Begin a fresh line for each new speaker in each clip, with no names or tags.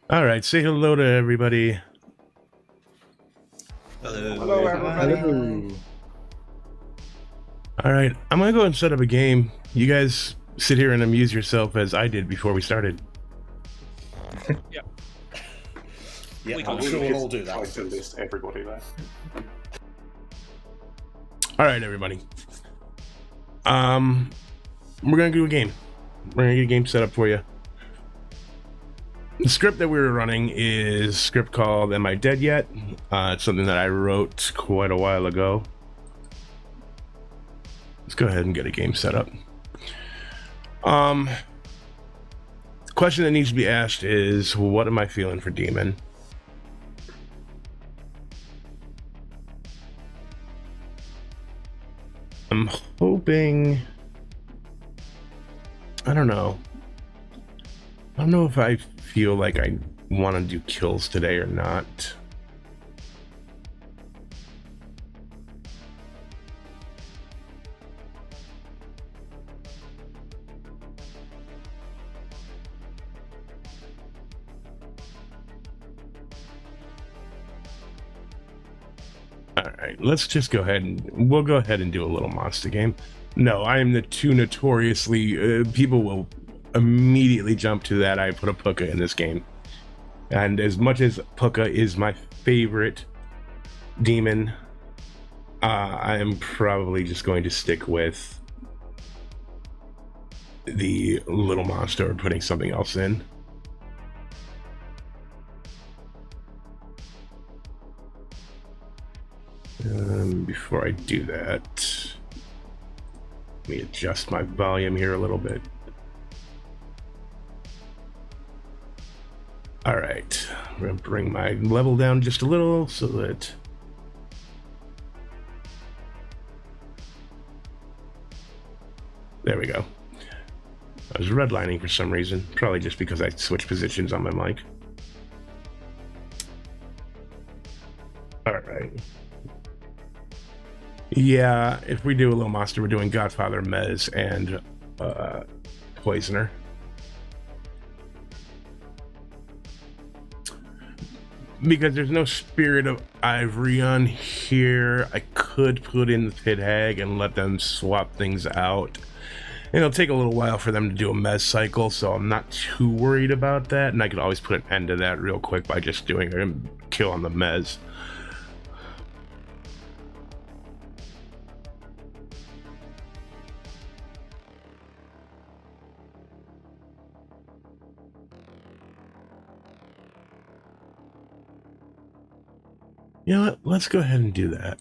All right, say hello to everybody.
Hello.
Hello, everybody.
Hello.
All right, I'm gonna go and set up a game. You guys sit here and amuse yourself as I did before we started.
Yeah,
We
I'm
sure we'll all do
Try
that.
to list everybody there.
All right, everybody. We're gonna do a game. We're gonna get a game set up for you. The script that we were running is a script called "Am I Dead Yet?" It's something that I wrote quite a while ago. Let's go ahead and get a game set up. The question that needs to be asked is, what am I feeling for Demon? I'm hoping... I don't know if I feel like I want to do kills today or not. All right, let's just go ahead and we'll go ahead and do a little monster game. No, I am the too notoriously people will immediately jump to that I put a Puka in this game. And as much as Puka is my favorite demon, I am probably just going to stick with the little monster or putting something else in. Before I do that, let me adjust my volume here a little bit. All right, I'm gonna bring my level down just a little so that there we go. I was redlining for some reason, probably just because I switched positions on my mic. All right. Yeah, if we do a little monster, we're doing Godfather, Mez, and Poisoner. Because there's no Spirit of Ivory on here, I could put in the Pit Hag and let them swap things out. And it'll take a little while for them to do a Mez cycle, so I'm not too worried about that. And I could always put an end to that real quick by just doing a kill on the Mez. You know what? Let's go ahead and do that.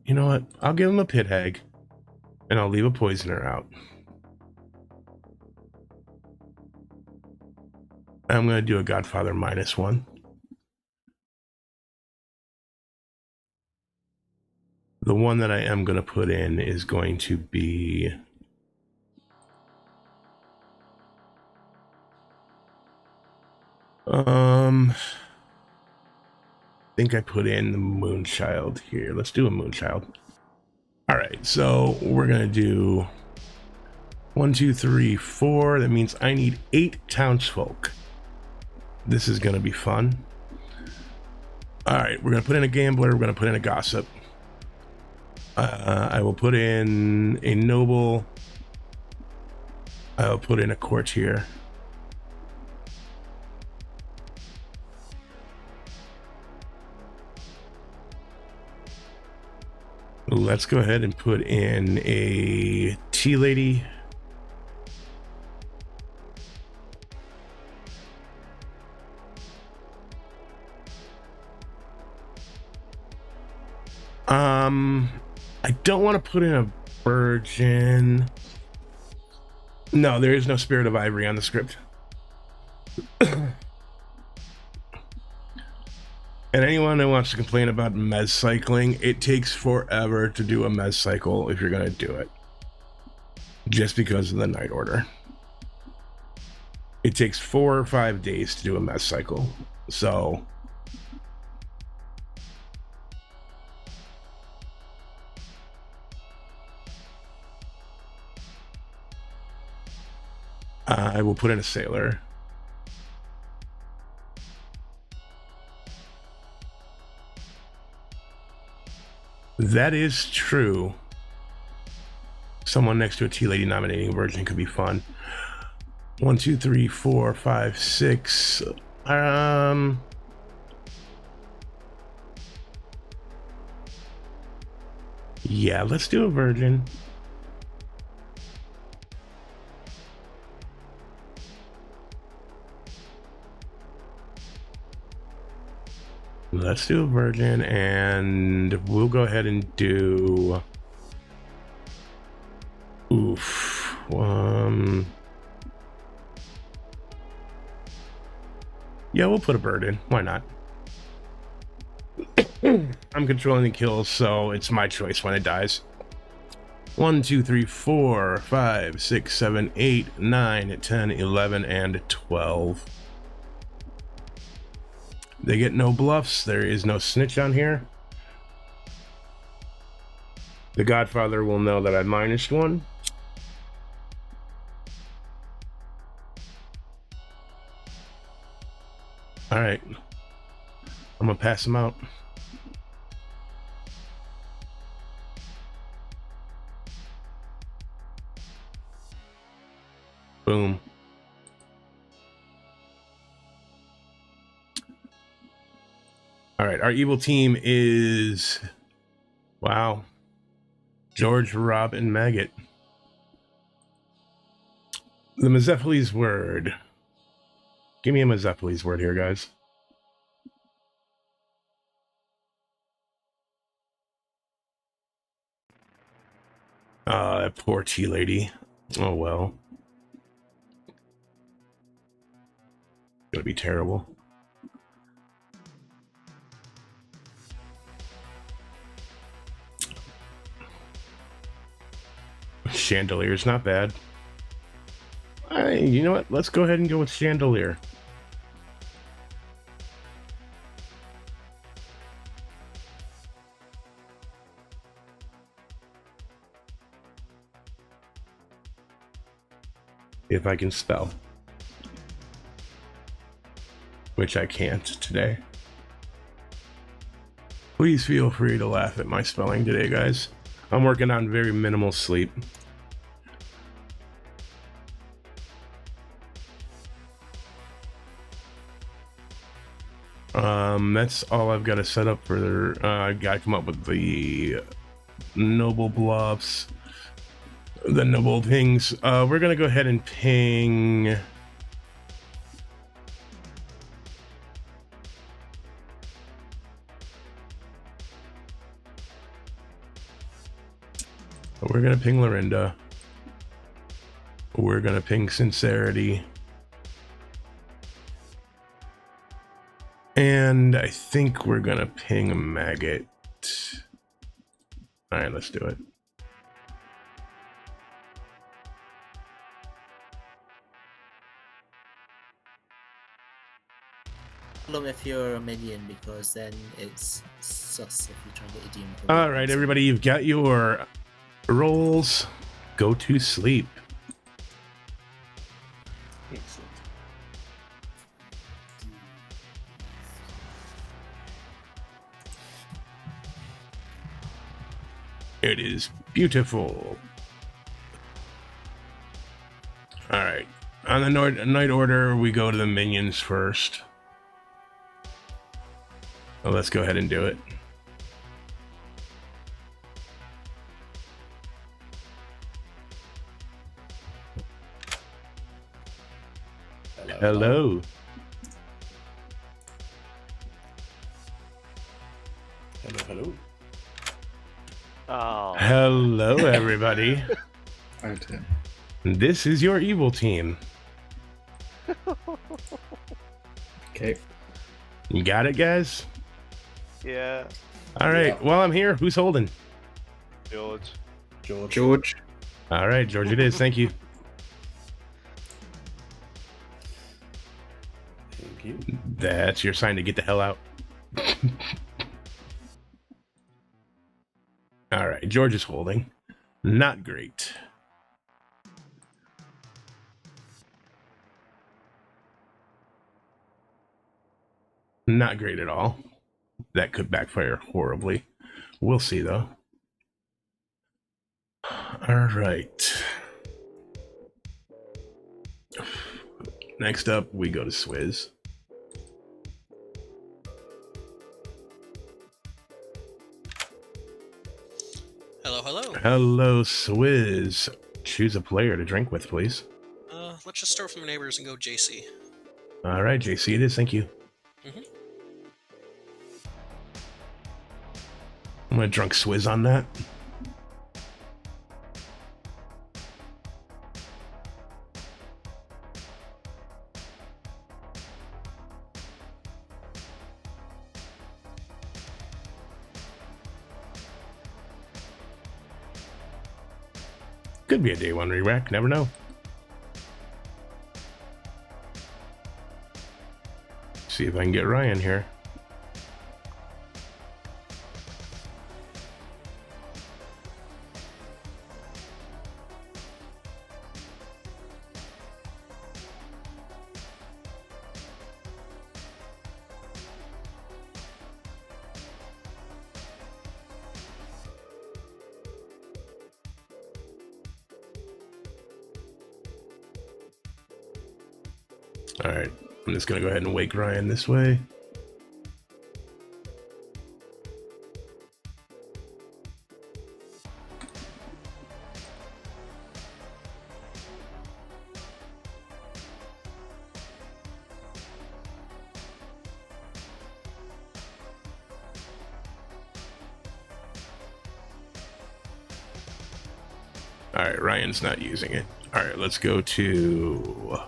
You know what? I'll give him a Pit Hag, and I'll leave a Poisoner out. I'm going to do a Godfather -1. The one that I am going to put in is going to be... I think I put in the Moonchild here. Let's do a Moonchild. All right, so we're gonna do 1, 2, 3, 4. That means I need 8 townsfolk. This is gonna be fun. All right, we're gonna put in a gambler. We're gonna put in a gossip. I will put in a noble. I'll put in a courtier. Let's go ahead and put in a tea lady. I don't want to put in a virgin. No, there is no Spirit of Ivory on the script. And anyone who wants to complain about Mez cycling, it takes forever to do a Mez cycle if you're going to do it. Just because of the night order. It takes 4 or 5 days to do a Mez cycle. So... I will put in a sailor. That is true. Someone next to a tea lady nominating a virgin could be fun. 1, 2, 3, 4, 5, 6. Yeah, let's do a virgin. Let's do a virgin, and we'll go ahead and do. Oof. Yeah, we'll put a bird in. Why not? I'm controlling the kills, so it's my choice when it dies. 1, 2, 3, 4, 5, 6, 7, 8, 9, 10, 11, and 12. They get no bluffs. There is no snitch on here. The Godfather will know that I minused one. All right. I'm gonna pass them out. Boom. All right, our evil team is, wow, George, Rob, and Maggot. The Mazephiles word. Give me a Mazephiles word here, guys. That poor tea lady. Oh well. Gonna be terrible. Chandelier's not bad. You know what? Let's go ahead and go with Chandelier. If I can spell. Which I can't today. Please feel free to laugh at my spelling today, guys. I'm working on very minimal sleep. That's all I've got to set up for. I've got to come up with the noble bluffs, the noble pings. We're gonna go ahead and ping. We're gonna ping Lorinda. We're gonna ping Sincerity. And I think we're gonna ping a Maggot. All right, let's do it.
Problem if you're a minion, because then it's sus if you try to idiom.
All right, everybody, you've got your rolls. Go to sleep.
Excellent.
It is beautiful. All right. On the night order, we go to the minions first. Well, let's go ahead and do it. Hello.
Hello.
Oh.
Hello, everybody.
Hi, Tim.
This is your evil team.
Okay.
You got it, guys?
Yeah.
All right.
Yeah.
Well, I'm here. Who's holding?
George.
George.
All right, George, it is. Thank you.
Thank you.
That's your sign to get the hell out. All right, George is holding. Not great. Not great at all. That could backfire horribly. We'll see, though. All right. Next up, we go to Swizz.
Hello, hello.
Hello, Swizz. Choose a player to drink with, please.
Let's just start from the neighbors and go JC.
All right, JC it is. Thank you.
Mhm.
I'm going to drunk Swizz on that. Could be a day one re-rack, never know. See if I can get Ryan here. All right, I'm just gonna go ahead and wake Ryan this way. All right, Ryan's not using it. All right, let's go to...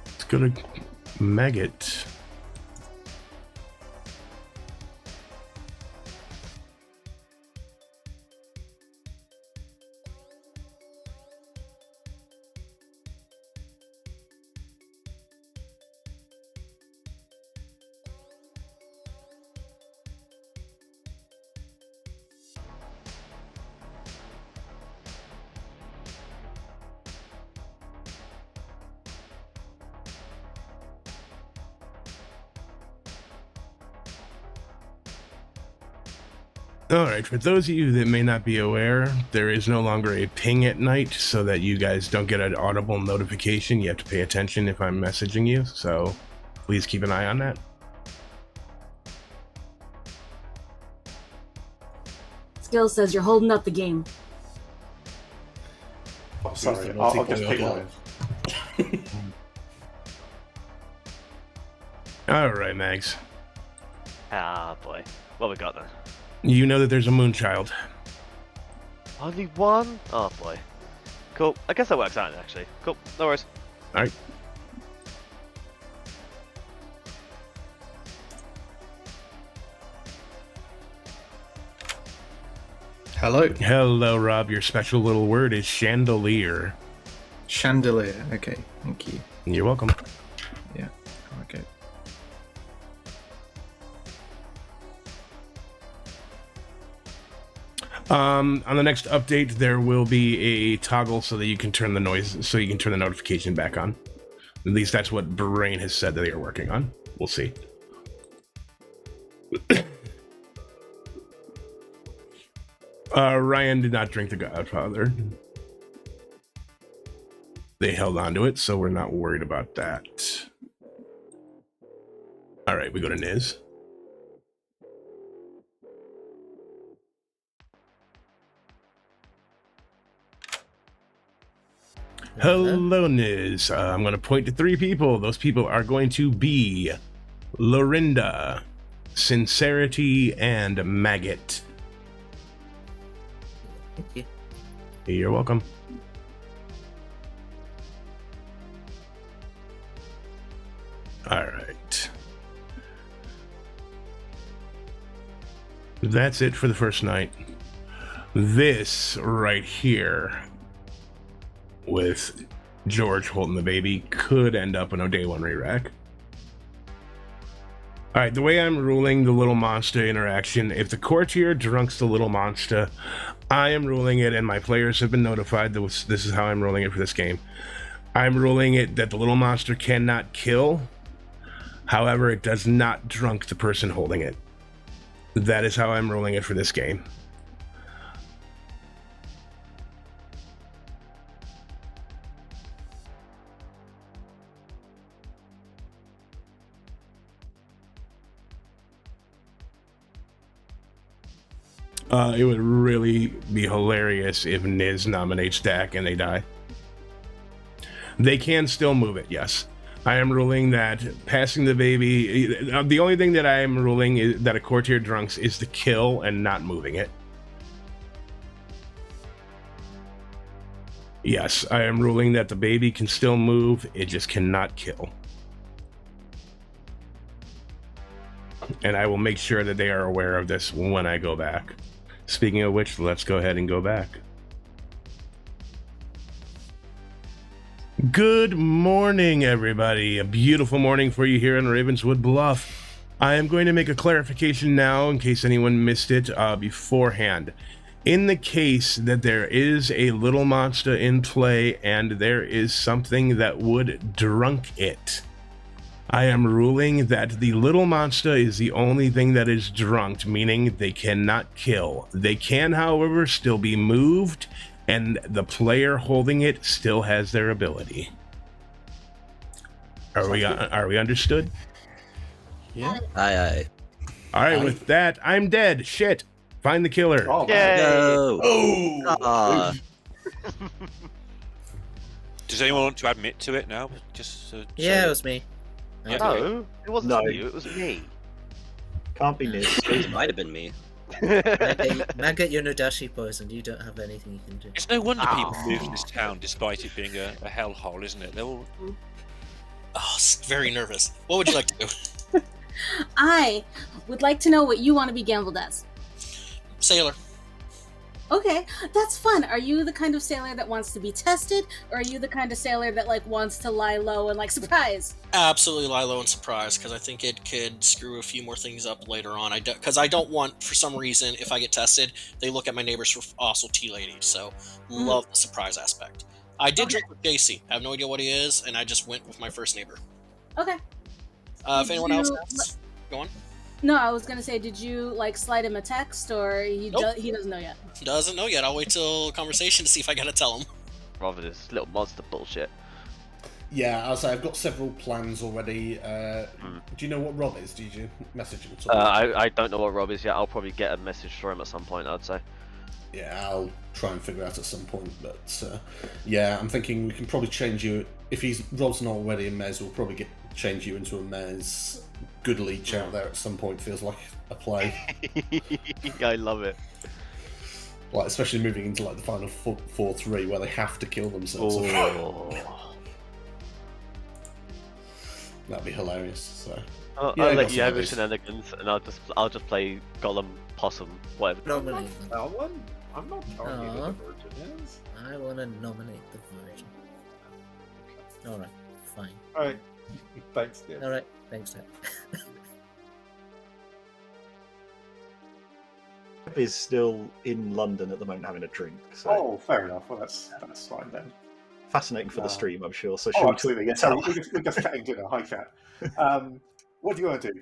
Let's go to Maggot. All right, for those of you that may not be aware, there is no longer a ping at night so that you guys don't get an audible notification. You have to pay attention if I'm messaging you, so please keep an eye on that.
Skill says you're holding up the game.
Oh, sorry.
the
I'll
multiple
just pick
live.
one.
All right, Mags.
Ah, boy. What we got then?
You know that there's a Moonchild.
Only one? Oh, boy. Cool. I guess that works out, actually. Cool. No worries.
All right.
Hello.
Hello, Rob. Your special little word is chandelier.
Chandelier. Okay, thank you.
You're welcome.
Yeah, okay.
On the next update, there will be a toggle so that you can turn the noise, so you can turn the notification back on. At least that's what Brain has said that they are working on. We'll see. Ryan did not drink the Godfather. They held on to it, so we're not worried about that. All right, we go to Niz. Hello, Niz. I'm going to point to 3 people. Those people are going to be Lorinda, Sincerity, and Maggot.
Thank you.
You're welcome. All right. That's it for the first night. This right here, with George holding the baby, could end up in a day one re-rack. All right, the way I'm ruling the little monster interaction, if the courtier drunks the little monster, I am ruling it, and my players have been notified that this is how I'm ruling it for this game. I'm ruling it that the little monster cannot kill. However, it does not drunk the person holding it. That is how I'm ruling it for this game. It would really be hilarious if Niz nominates Dak and they die. They can still move it, yes. I am ruling that passing the baby... the only thing that I am ruling is that a courtier drunks is the kill and not moving it. Yes, I am ruling that the baby can still move, it just cannot kill. And I will make sure that they are aware of this when I go back. Speaking of which, let's go ahead and go back. Good morning, everybody. A beautiful morning for you here in Ravenswood Bluff. I am going to make a clarification now in case anyone missed it beforehand. In the case that there is a little monster in play and there is something that would drunk it, I am ruling that the little monster is the only thing that is drunked, meaning they cannot kill. They can, however, still be moved, and the player holding it still has their ability. Are we understood?
Yeah.
Aye.
All right, with that, I'm dead. Shit. Find the killer.
Oh,
Yay!
No.
Oh!
Does anyone want to admit to it now? Just
Yeah, it was me.
Yeah.
No, it wasn't
No.
you, it was me.
Can't be Niz.
It might have been me.
Maggot, you're Nodashi poisoned. You don't have anything you can do.
It's no wonder people
Oh.
move to this town despite it being a hellhole, isn't it? They're all...
Oh, very nervous. What would you like to do?
I would like to know what you want to be gambled as.
Sailor.
Okay, that's fun. Are you the kind of sailor that wants to be tested, or are you the kind of sailor that like wants to lie low and like surprise?
Absolutely lie low and surprise, because I think it could screw a few more things up later on. Because I don't want, for some reason, if I get tested, they look at my neighbors for also tea ladies. So love the surprise aspect. I did drink with JC. I have no idea what he is, and I just went with my first neighbor.
Okay.
If
Did
anyone
you-
else asks, go on.
No, I was gonna say, did you like slide him a text, or
Nope.
he doesn't know yet?
Doesn't know yet. I'll wait till conversation to see if I gotta tell him.
Rather this little monster bullshit.
Yeah, I'll say I've got several plans already. Do you know what Rob is? Did you message him at all?
I don't know what Rob is yet. I'll probably get a message for him at some point, I'd say.
Yeah, I'll try and figure out at some point. But yeah, I'm thinking we can probably change you. If Rob's not already a Mez, we'll probably change you into a Mez. Good leech out there at some point feels like a play.
I love it.
Like especially moving into like the final 4-3 where they have to kill themselves.
Oh.
That'd be hilarious. So
I'll
Yeah, I
let
got
you
some
have your
ideas.
shenanigans, and I'll just play Gollum, Possum, whatever.
Nominate them.
That one? I'm not telling you who
Aw.
the virgin is.
I want to nominate the virgin. Alright, fine.
Alright. Thanks, dear.
Alright, thanks, Dad.
Is still in London at the moment having a drink. So
Oh, fair enough. Well, that's fine then.
fascinating for
No.
the stream, I'm sure. So
Oh,
should we
absolutely. Yeah, sorry, we're just chatting dinner. Hi, chat. What do you want to do?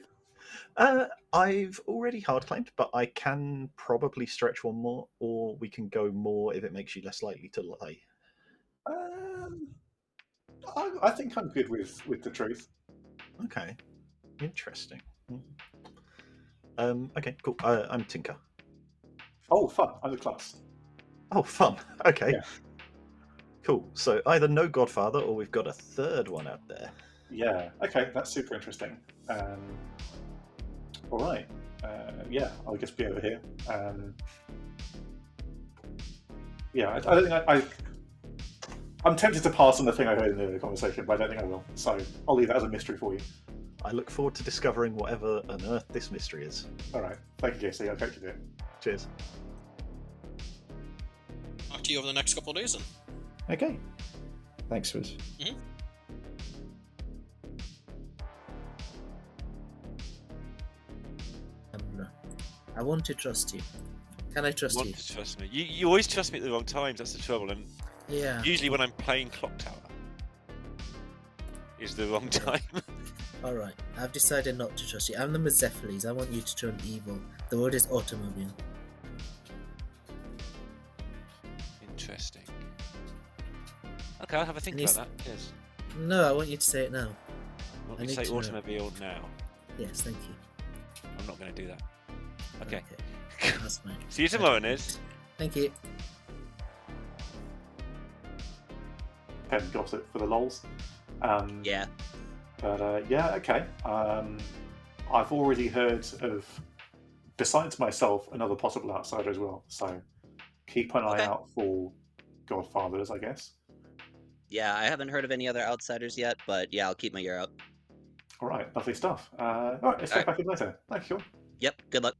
I've already hard claimed, but I can probably stretch one more, or we can go more if it makes you less likely to lie.
I think I'm good with the truth.
Okay, interesting. Okay, cool. I'm Tinker.
Oh, fun. I'm the class.
Oh, fun. Okay.
Yeah.
Cool. So either no Godfather, or we've got a third one out there.
Yeah. Okay, that's super interesting. All right. Yeah, I'll just be over here. Yeah, I don't think I'm tempted to pass on the thing I heard in the conversation, but I don't think I will. So I'll leave that as a mystery for you.
I look forward to discovering whatever on earth this mystery is.
All right. Thank you, JC. I'll take you to it.
Cheers.
Talk to you over the next couple of days then.
Okay. Thanks, Wiz.
I want to trust you. Can I trust
Want
you?
to trust me. You always trust me at the wrong times, that's the trouble. And
Yeah.
usually when I'm playing Clocktower, is the wrong time.
Alright, I've decided not to trust you. I'm the Mezephiles. I want you to turn evil. The word is automobile.
Interesting. Okay, I'll have a think
And
about that. Yes.
No, I want you to say it now.
Want
I
me to
need
say
to know.
automobile now?
Yes, thank you.
I'm not going to do that. Okay.
That's fine.
See you tomorrow, Niz.
Thank you.
Pen got it for the lols.
Yeah.
But yeah, okay. I've already heard of, besides myself, another possible outsider as well. So keep an eye out for Godfathers, I guess.
Yeah, I haven't heard of any other outsiders yet, but yeah, I'll keep my ear out.
All right, lovely stuff. All right, let's check back in later. Thank you.
Yep, good luck.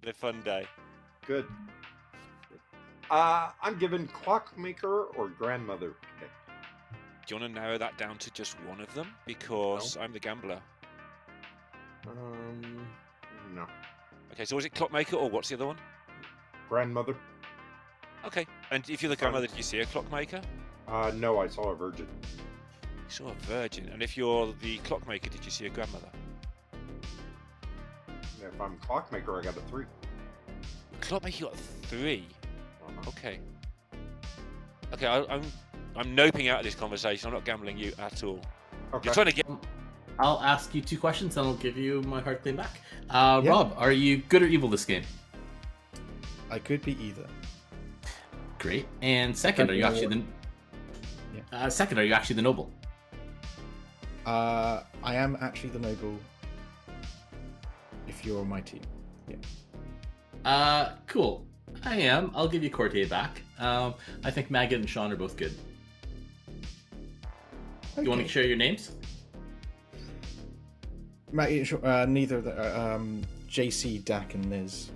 A fun day.
Good. I'm given Clockmaker or Grandmother today.
Do you want to narrow that down to just one of them? Because I'm the gambler.
No.
Okay, so was it Clockmaker or what's the other one?
Grandmother.
Okay, and if you're the grandmother, did you see a Clockmaker?
No, I saw a virgin.
You saw a virgin. And if you're the Clockmaker, did you see a grandmother?
If I'm Clockmaker, I got a 3.
Clockmaker got a 3. Okay. Okay, I'm noping out of this conversation. I'm not gambling you at all.
Okay.
You're trying to get.
I'll ask you 2 questions, and I'll give you my hard claim back. Rob, are you good or evil this game?
I could be either.
Great. And second, are you actually the noble?
I am actually the noble. If you're on my team, yeah.
Cool. I am. I'll give you Courtier back. I think Maggot and Sean are both good.
Okay.
You want to share your names?
Neither of the JC, Dak, and Niz.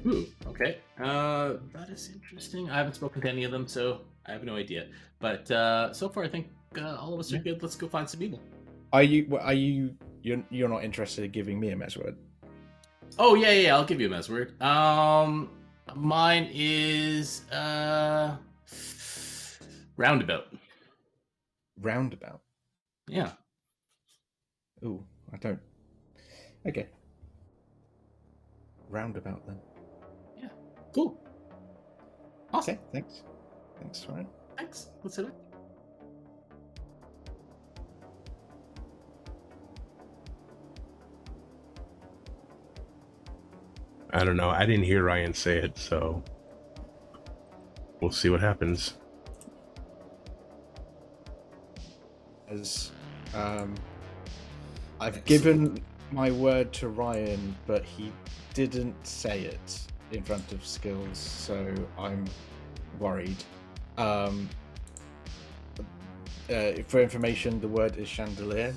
Ooh, okay. That is interesting. I haven't spoken to any of them, so I have no idea. But so far, I think all of us are good. Let's go find some evil.
Are you? You're not interested in giving me a mess word?
Oh yeah. I'll give you a mess word. Mine is roundabout.
Roundabout.
Yeah.
Ooh, I don't. Okay. Roundabout then.
Yeah. Cool. Awesome.
Okay, thanks. Thanks, all right.
Thanks. Let's hit it.
I don't know. I didn't hear Ryan say it, so we'll see what happens.
As I've given my word to Ryan, but he didn't say it in front of Skills, so I'm worried. For information, the word is chandelier.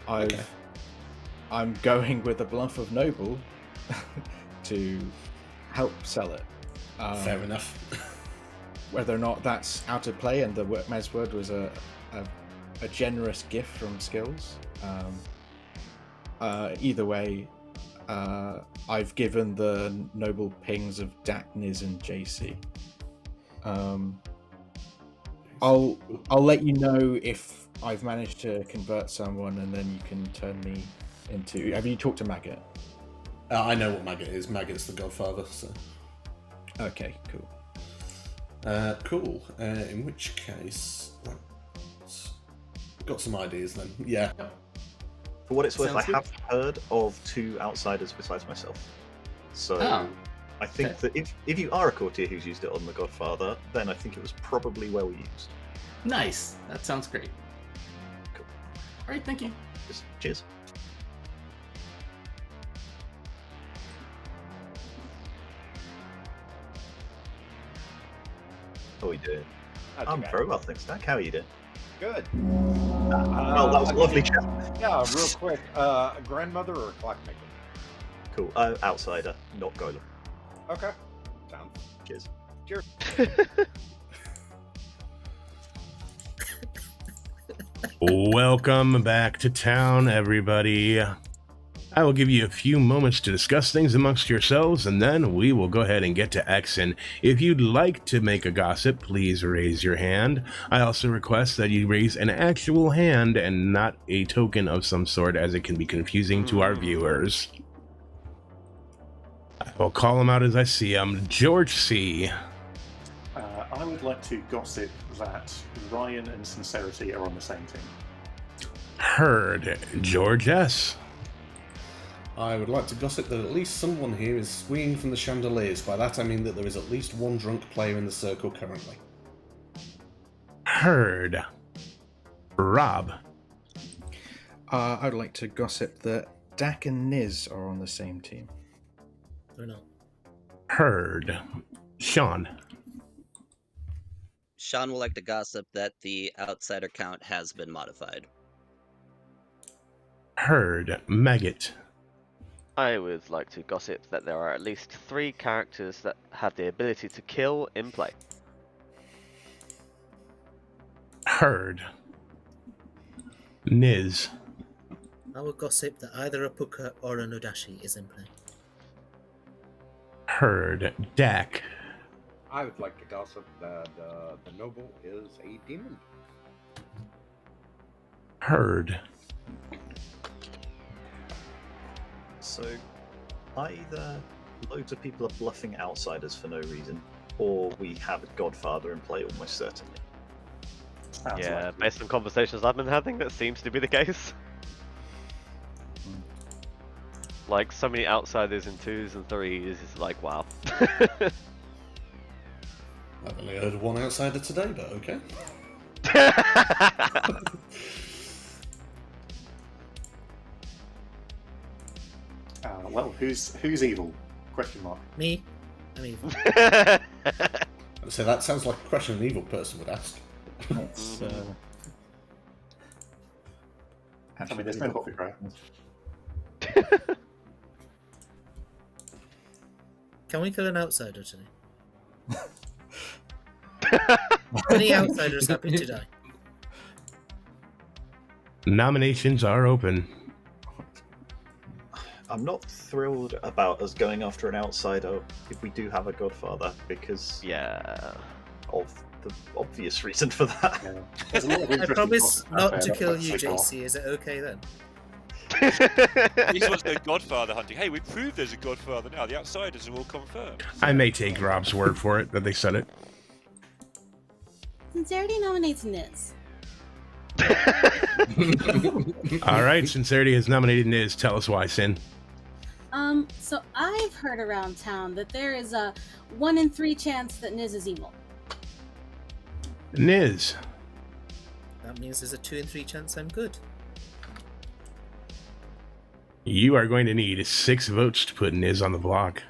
I'm going with a bluff of noble to help sell it.
Fair enough.
Whether or not that's out of play, and the Mez word was a generous gift from Skills. Either way, I've given the noble pings of Dak, Niz, and JC. I'll let you know if I've managed to convert someone, and then you can turn me into. Have you talked to Maggot?
I know what Maggot is. Maggot's the Godfather. So.
Okay, cool.
Cool. In which case, got some ideas then. Yeah.
For what it's worth, I
Sounds good.
have heard of 2 outsiders besides myself. So I think that if you are a courtier who's used it on the Godfather, then I think it was probably well used.
Nice. That sounds great.
Cool.
All right. Thank you.
Just cheers. How are we doing? I'm very well, thanks, Dak. How are you doing?
Good.
Well, that was a lovely chat.
Yeah, real quick. Grandmother or Clockmaker?
Cool. Outsider, not Golem.
Okay. Sound.
Cheers.
Cheers.
Welcome back to town, everybody. I will give you a few moments to discuss things amongst yourselves, and then we will go ahead and get to Exon. If you'd like to make a gossip, please raise your hand. I also request that you raise an actual hand and not a token of some sort, as it can be confusing to our viewers. I will call them out as I see them. George C.
I would like to gossip that Ryan and Sincerity are on the same team.
Heard. George S.
I would like to gossip that at least someone here is swinging from the chandeliers. By that I mean that there is at least one drunk player in the circle currently.
Heard. Rob.
I would like to gossip that Dak and Niz are on the same team.
Or not.
Heard. Sean.
Sean will like to gossip that the outsider count has been modified.
Heard. Maggot.
I would like to gossip that there are at least 3 characters that have the ability to kill in play.
Heard. Niz.
I will gossip that either a Puka or a Nodashi is in play.
Heard. Dak.
I would like to gossip that the noble is a demon.
Heard.
So, either loads of people are bluffing outsiders for no reason, or we have a Godfather in play almost certainly.
Yeah, based on conversations I've been having, that seems to be the case. Like, so many outsiders in 2s and 3s is like, wow.
I've only heard of one outsider today, but okay.
Well, who's evil? Question mark.
Me? I'm evil.
So that sounds like a question an evil person would ask.
That's,
I mean, there's no coffee, right?
Can we kill an outsider today? Any outsiders happy to die?
Nominations are open.
I'm not thrilled about us going after an outsider if we do have a Godfather, because of the obvious reason for that.
There's a lot of
I
interesting
promise
gossip out
not
there
to
that
kill
looks
you,
like gossip.
JC. Is it okay then?
He just wants to go Godfather hunting. Hey, we proved there's a Godfather now. The outsiders are all confirmed.
I may take Rob's word for it that they said it.
Sincerity nominates Niz.
All right, Sincerity has nominated Niz. Tell us why, Sin.
So I've heard around town that there is a 1 in 3 chance that Niz is evil.
Niz.
That means there's a 2 in 3 chance I'm good.
You are going to need 6 votes to put Niz on the block.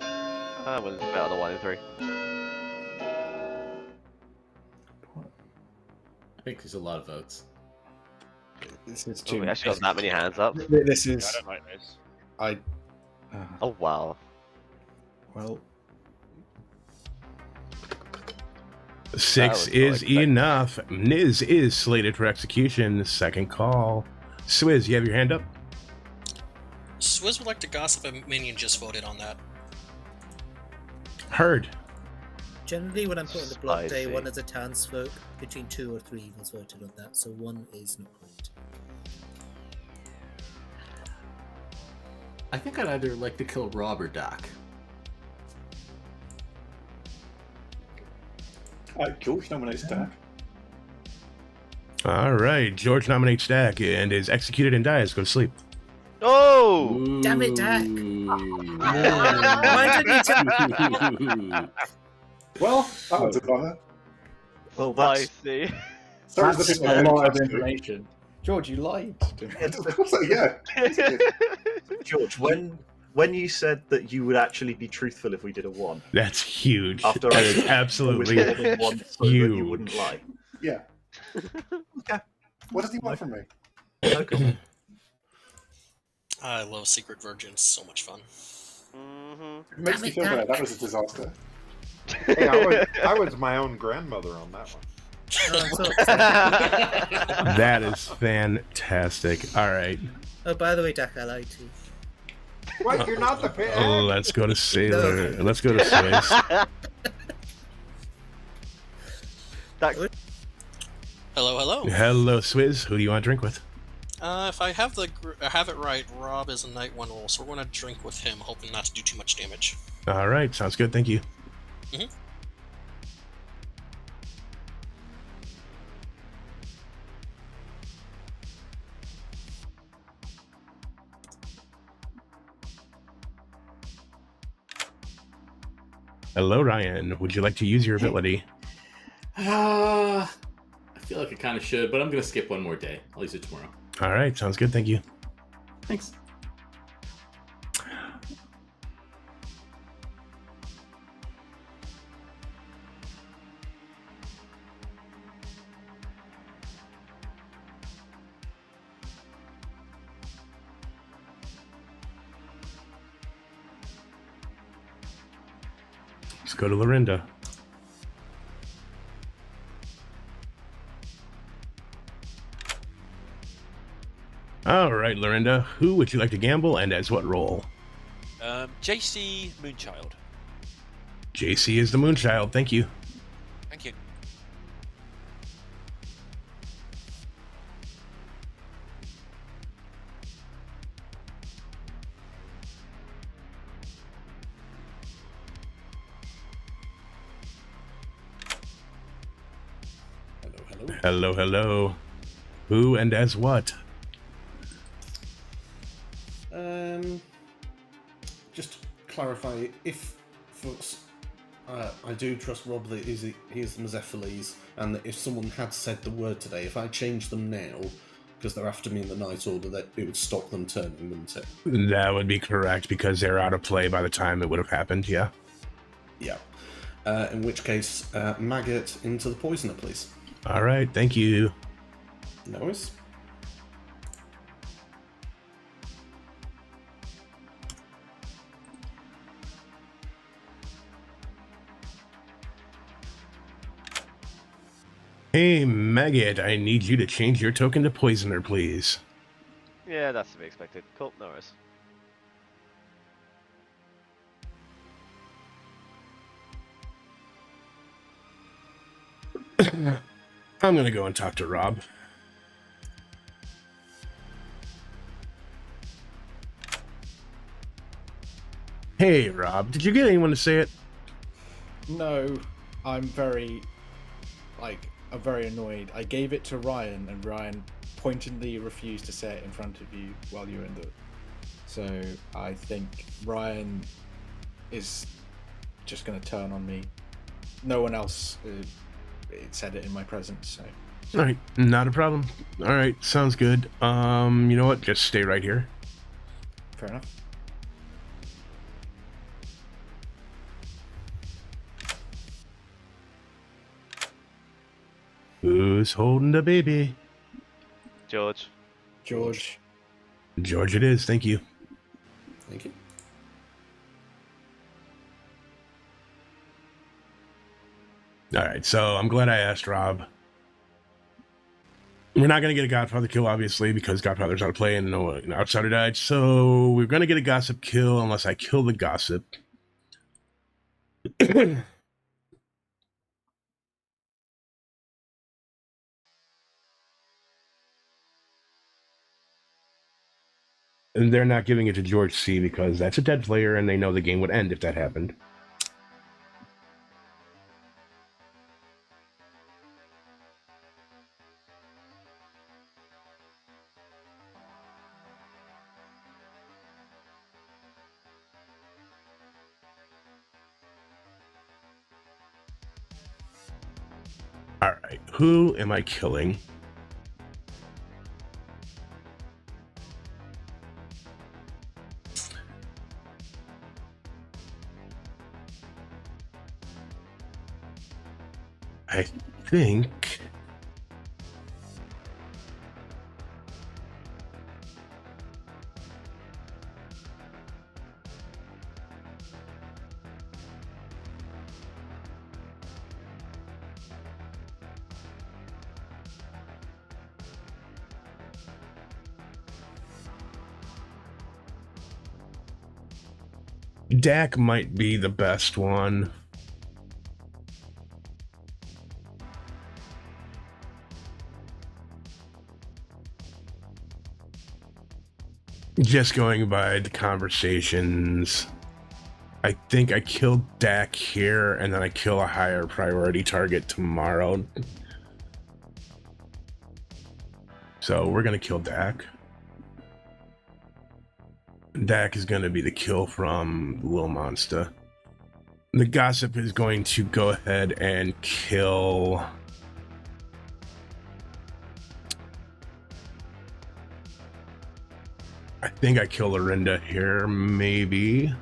I was better than 1 in 3.
I think there's a lot of votes.
This is
Oh,
too.
we actually got that many hands up.
This is.
I don't like this.
Oh wow.
Well,
6 is enough. Niz is slated for execution. Second call. Swizz, you have your hand up?
Swizz would like to gossip a minion just voted on that.
Heard.
Generally, when I'm putting the block day,
Spicy.
1 is a townsfolk. Between 2 or 3 was voted on that, so 1 is not correct.
I think I'd either like to kill Rob or Doc.
George nominates Dak.
All right, George nominates Dak and is executed and dies. Go to sleep.
Oh!
Damn it, Dak!
Why
didn't you
Well, that was a bummer.
Well, that's
Spicy.
Sorry,
that's
the
a
people
lot of
who-
information. George, you lied.
Yeah.
George. When you said that you would actually be truthful if we did a 1,
That's huge.
after
That
I
is absolutely
was more than 1, so that you
huge.
wouldn't lie.
Yeah. Okay. What does he want from me?
Okay.
I love Secret Virgins. So much fun.
It makes
Damn
me
it,
feel
Dak.
bad. That was a disaster.
Hey, I was my own grandmother on that one.
That is fantastic. All right.
Oh, by the way, Dak, I lied to you.
What? You're not the pig?
Let's go to Sailor. Let's go to Swizz.
Hello.
Hello, Swizz. Who do you want to drink with?
If I have it right, Rob is a Night 1 roll, so we're going to drink with him, hoping not to do too much damage.
All right, sounds good. Thank you.
Mm-hmm.
Hello, Ryan. Would you like to use your ability?
I feel like I kind of should, but I'm going to skip one more day. I'll use it tomorrow.
All right, sounds good. Thank you.
Thanks.
Let's go to Lorinda. All right, Lorinda. Who would you like to gamble and as what role?
JC Moonchild.
JC is the Moonchild. Thank you.
Thank you.
Hello, hello. Who and as what?
Just to clarify, if I do trust Rob that he is the Mezephiles, and that if someone had said the word today, if I change them now, because they're after me in the night order, that it would stop them turning, wouldn't it?
That would be correct, because they're out of play by the time it would have happened, yeah?
Yeah. In which case, Maggot into the Poisoner, please.
All right, thank you.
No worries.
Hey, Maggot, I need you to change your token to Poisoner, please.
Yeah, that's to be expected. Cool, no worries.
I'm gonna go and talk to Rob. Hey, Rob, did you get anyone to say it?
No, I'm very annoyed. I gave it to Ryan, and Ryan pointedly refused to say it in front of you while you were in the... So I think Ryan is just going to turn on me. No one else said it in my presence, so...
All right, not a problem. All right, sounds good. You know what? Just stay right here.
Fair enough.
Who's holding the baby?
George.
George.
George it is, thank you.
Thank you.
All right, so I'm glad I asked Rob. We're not going to get a Godfather kill, obviously, because Godfather's out of play and no outsider died. So we're going to get a Gossip kill unless I kill the Gossip. And they're not giving it to George C because that's a dead player and they know the game would end if that happened. All right, who am I killing? I think... Dak might be the best one. Just going by the conversations, I think I killed Dak here, and then I kill a higher priority target tomorrow. So we're gonna kill Dak. Dak is gonna be the kill from Little Monster. The Gossip is going to go ahead and kill... I think I kill Lorinda here, maybe.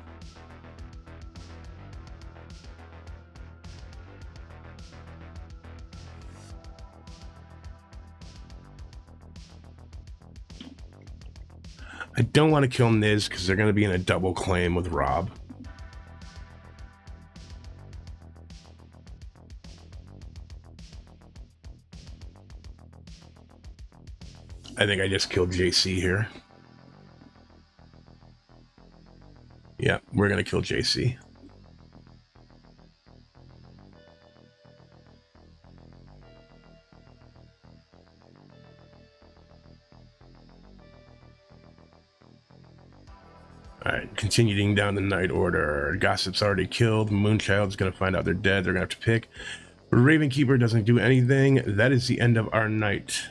I don't want to kill Niz because they're going to be in a double claim with Rob. I think I just killed JC here. Yeah, we're going to kill JC. Alright, continuing down the night order. Gossip's already killed. Moonchild's going to find out they're dead. They're going to have to pick. Ravenkeeper doesn't do anything. That is the end of our night.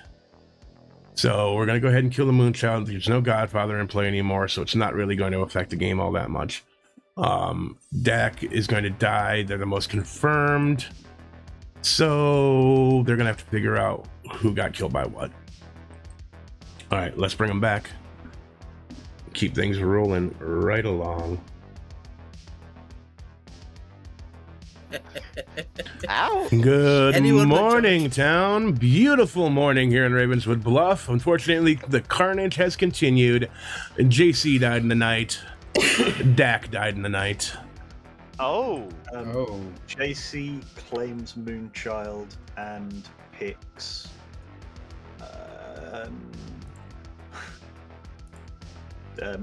So we're going to go ahead and kill the Moonchild. There's no Godfather in play anymore, so it's not really going to affect the game all that much. Dak is going to die. They're the most confirmed. So they're going to have to figure out who got killed by what. All right, let's bring them back. Keep things rolling right along.
Ow!
Good morning, town. Beautiful morning here in Ravenswood Bluff. Unfortunately, the carnage has continued. JC died in the night. Dak died in the night.
Oh.
JC claims Moonchild and picks.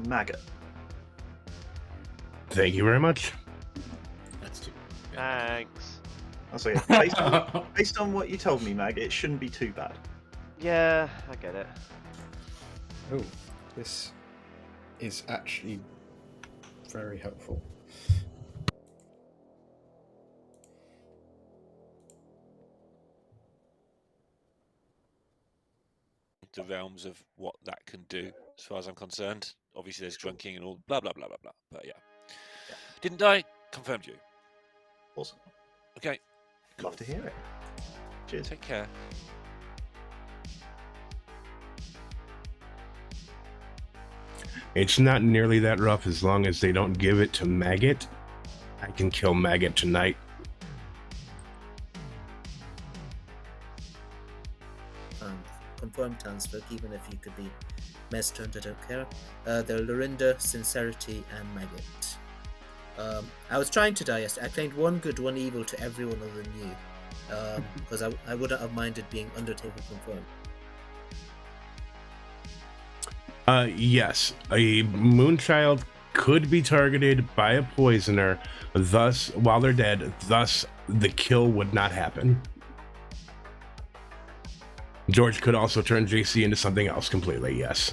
Maggot.
Thank you very much.
That's too.
Thanks.
So yeah, based on what you told me, Mag, it shouldn't be too bad.
Yeah, I get it.
Oh, this is actually very helpful.
The realms of what that can do, as far as I'm concerned. Obviously, there's drunking and all blah blah blah blah blah. But yeah. Didn't die. Confirmed you.
Awesome.
Okay.
Love to hear it. Cheers.
Take care.
It's not nearly that rough as long as they don't give it to Maggot. I can kill Maggot tonight.
Confirmed transfer, even if you could be messed turned, I don't care. They're Lorinda, Sincerity, and Maggot. I was trying to die yesterday. I claimed one good, one evil to everyone other than you. Because I wouldn't have minded being Undertaker confirmed.
Yes, a Moonchild could be targeted by a poisoner, thus, while they're dead, thus the kill would not happen. George could also turn JC into something else completely, yes.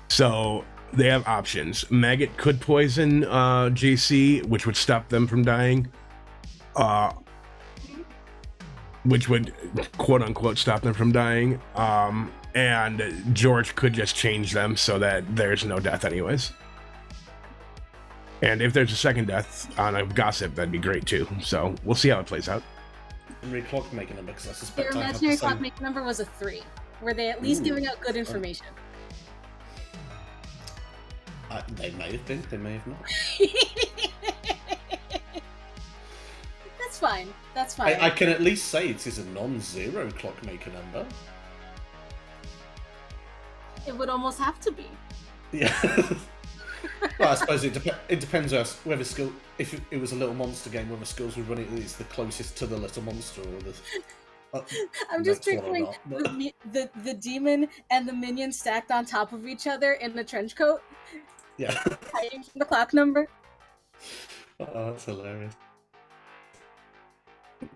So they have options. Maggot could poison JC, which would stop them from dying. Which would quote unquote stop them from dying. And George could just change them so that there's no death anyways. And if there's a second death on a Gossip, that'd be great too. So we'll see how it plays out.
Clockmaker number, because I suspect
Your
I have
imaginary
the same...
clockmaker number was a 3. Were they at least giving out good information?
They may have been, they may have not.
That's fine. That's fine.
I can at least say it is a non-zero Clockmaker number.
It would almost have to be.
Yeah. Well, I suppose it depends whether skill. If it was a little monster game, whether skills would run it is the closest to the little monster or the.
I'm just picturing the demon and the minion stacked on top of each other in the trench coat.
Yeah.
Hiding from the clock number.
Oh, that's hilarious.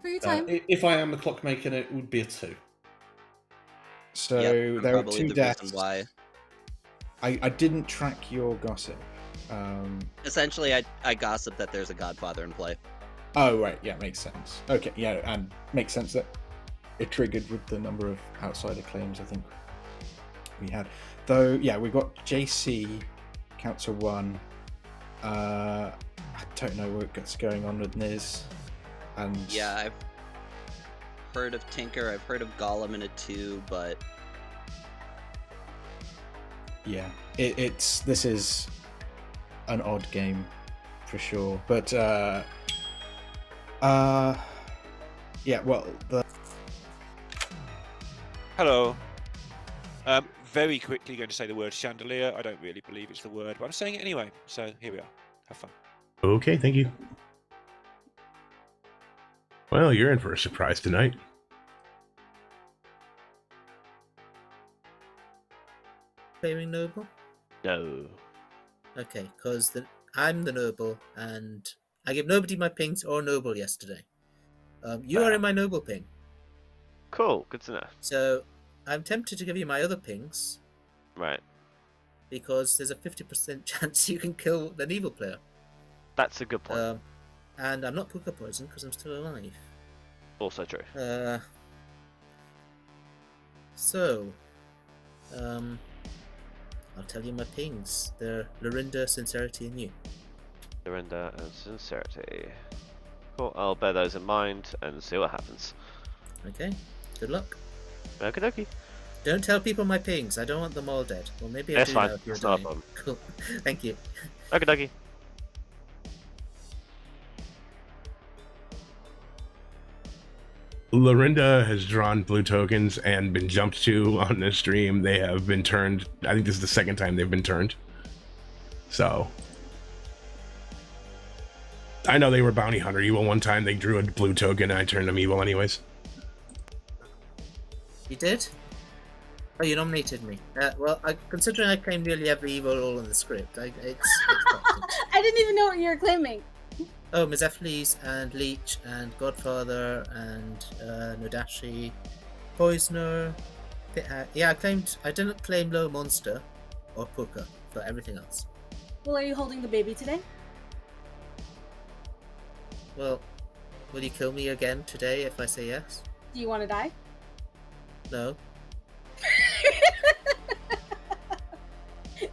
For your time.
If I am the clockmaker, it would be a 2.
So
Yep, I'm
there are
probably
2
the
deaths.
reason why.
I didn't track your gossip.
Essentially, I gossip that there's a Godfather in play.
Oh, right. Yeah, makes sense. Okay, yeah, and makes sense that it triggered with the number of outsider claims I think we had. Though, yeah, we've got JC, counts to 1. I don't know what's going on with Niz. And
Yeah, I've heard of Tinker, I've heard of Gollum in a 2, but
yeah, this is an odd game for sure. But yeah, well,
Hello. Very quickly going to say the word chandelier. I don't really believe it's the word, but I'm saying it anyway. So here we are. Have fun.
Okay, thank you. Well, you're in for a surprise tonight.
Claiming noble?
No.
Okay, because I'm the noble, and I gave nobody my pings or noble yesterday. You are in my noble ping.
Cool, good to know.
So I'm tempted to give you my other pings.
Right.
Because there's a 50% chance you can kill an evil player.
That's a good point.
And I'm not puka poisoned because I'm still alive.
Also true.
So, I'll tell you my pings. They're Lorinda, Sincerity, and you.
Surrender and sincerity. Cool, I'll bear those in mind and see what happens.
Okay, good luck.
Okie dokie.
Don't tell people my pings. I don't want them all dead. Well, maybe I
That's
do
fine.
now if you're
It's not a
dying.
problem.
Cool. Thank you.
Okie dokie.
Lorinda has drawn blue tokens and been jumped to on the stream. They have been turned. I think this is the second time they've been turned. So I know they were bounty hunter evil one time. They drew a blue token and I turned them evil anyways.
You did? Oh, you nominated me. Well, considering I claimed nearly every evil role in the script, it's
I didn't even know what you were claiming.
Oh, Mizephiles and Leech and Godfather and Nodashi, Poisoner. Yeah, I didn't claim Low Monster or Puka for everything else.
Well, are you holding the baby today?
Well, will you kill me again today if I say yes?
Do you want to die?
No.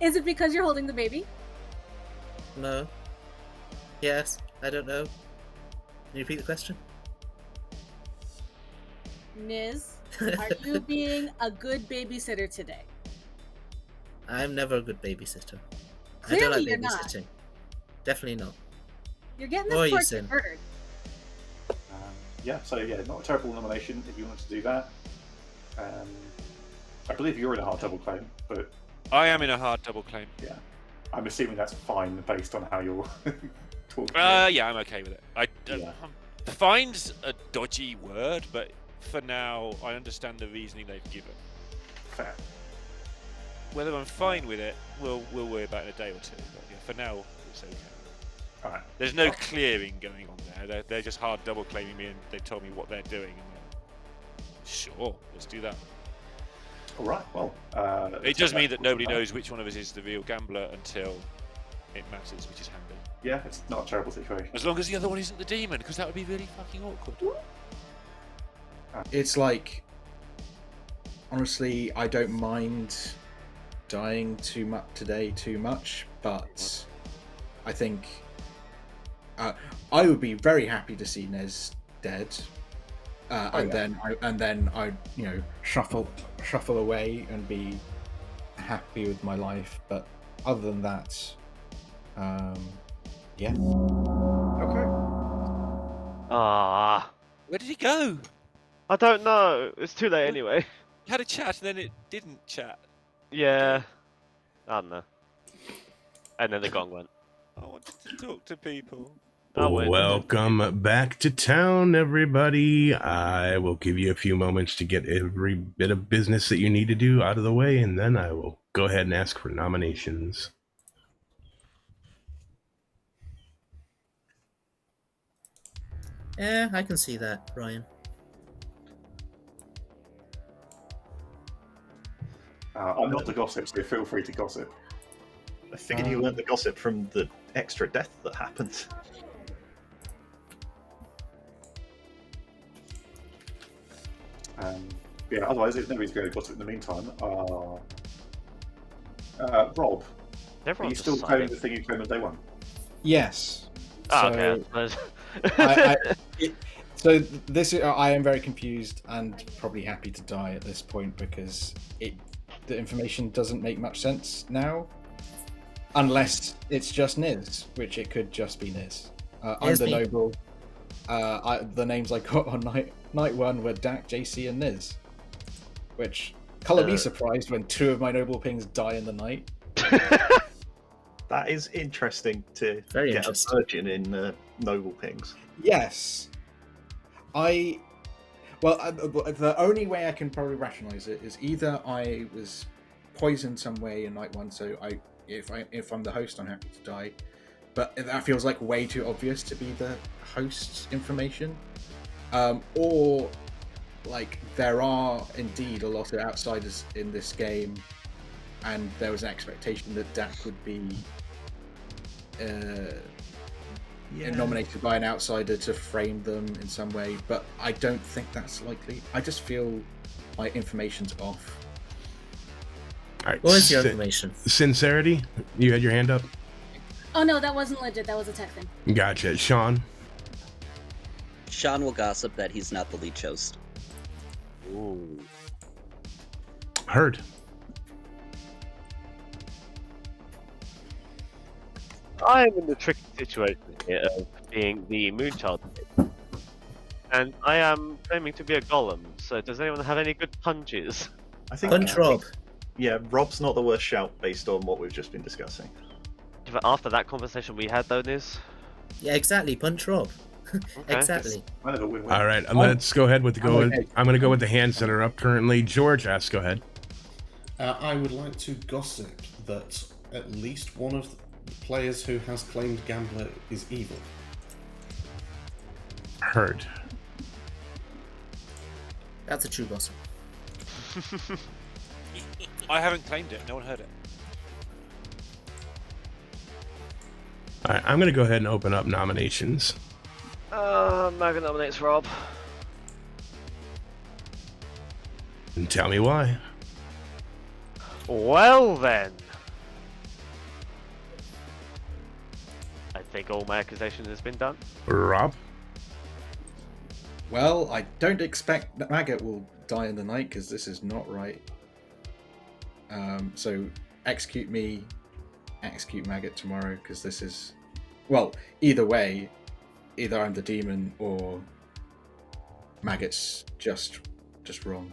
Is it because you're holding the baby?
No. Yes. I don't know. Can you repeat the question?
Niz, are you being a good babysitter today?
I'm never a good babysitter.
Clearly
I don't like
you're not.
babysitting. Definitely not.
You're getting
Or
this
you
part
sin.
murdered.
Yeah, so yeah, not a terrible nomination if you want to do that. I believe you're in a hard double claim, but
I am in a hard double claim.
yeah, I'm assuming that's fine based on how you're talking.
Yeah, I'm okay with it.
Yeah.
Fine's a dodgy word, but for now, I understand the reasoning they've given.
Fair.
Whether I'm fine with it, we'll worry about in a day or two. But yeah, for now, it's okay.
All right.
There's no clearing going on there. They're just hard double claiming me, and they told me what they're doing. And sure, let's do that.
All right. Well,
It does mean that nobody knows which one of us is the real gambler until it matters, which is handy.
Yeah, it's not a terrible situation.
As long as the other one isn't the demon, because that would be really fucking awkward.
it's like, honestly, I don't mind dying too much, but I think I would be very happy to see Nez dead, and then I shuffle away and be happy with my life. But other than that, yeah.
Okay.
Ah,
Where did he go?
I don't know. It's too late anyway.
He had a chat, and then it didn't chat.
Yeah. I don't know. And then the gong went.
I wanted to talk to people.
Welcome back to town, everybody. I will give you a few moments to get every bit of business that you need to do out of the way, and then I will go ahead and ask for nominations.
Yeah, I can see that, Ryan.
I'm not the gossip, so feel free to gossip.
I figured you learned the gossip from the extra death that happened.
Yeah, otherwise, if nobody's going to gossip in the meantime, Rob, are
Everyone
you still
deciding.
claiming the thing you claimed on day one?
Yes.
Oh,
So,
okay. I suppose.
so this I am very confused and probably happy to die at this point because the information doesn't make much sense now, unless it's just Niz, which it could just be Niz. I'm the noble. The names I got on night one were Dak, JC, and Niz. Which color me surprised when 2 of my noble pings die in the night.
That is interesting to
Very
get
interesting.
a virgin in noble pings.
Yes. The only way I can probably rationalize it is either I was poisoned some way in night one, so if I'm the host, I'm happy to die. But that feels like way too obvious to be the host's information. Or like there are indeed a lot of outsiders in this game, and there was an expectation that Dak would be nominated by an outsider to frame them in some way, but I don't think that's likely. I just feel my information's off.
All right.
What is your information?
Sincerity, you had your hand up.
Oh no, that wasn't legit. That was a tech thing.
Gotcha. Sean.
Sean will gossip that he's not the leech host.
Ooh.
Heard.
I am in the tricky situation here of being the Moonchild, and I am claiming to be a golem. So, does anyone have any good punches?
I think
Punch Rob.
Yeah, Rob's not the worst shout based on what we've just been discussing.
But after that conversation we had, though, Niz.
Yeah, exactly. Punch Rob.
Okay.
Exactly.
Kind of a win-win.
All right, let's go ahead with
okay.
I'm going to go with the hands that are up currently. George, ask. Go ahead.
I would like to gossip that at least one of the players who has claimed Gambler is evil.
Heard.
That's a true gossip.
I haven't claimed it. No one heard it.
All right, I'm going to go ahead and open up nominations.
Maga nominates Rob.
And tell me why.
Well then. I think all my accusations has been done.
Rob.
Well, I don't expect that Maggot will die in the night because this is not right. So execute me, execute Maggot tomorrow because this is, well, either way, either I'm the demon or Maggot's just wrong.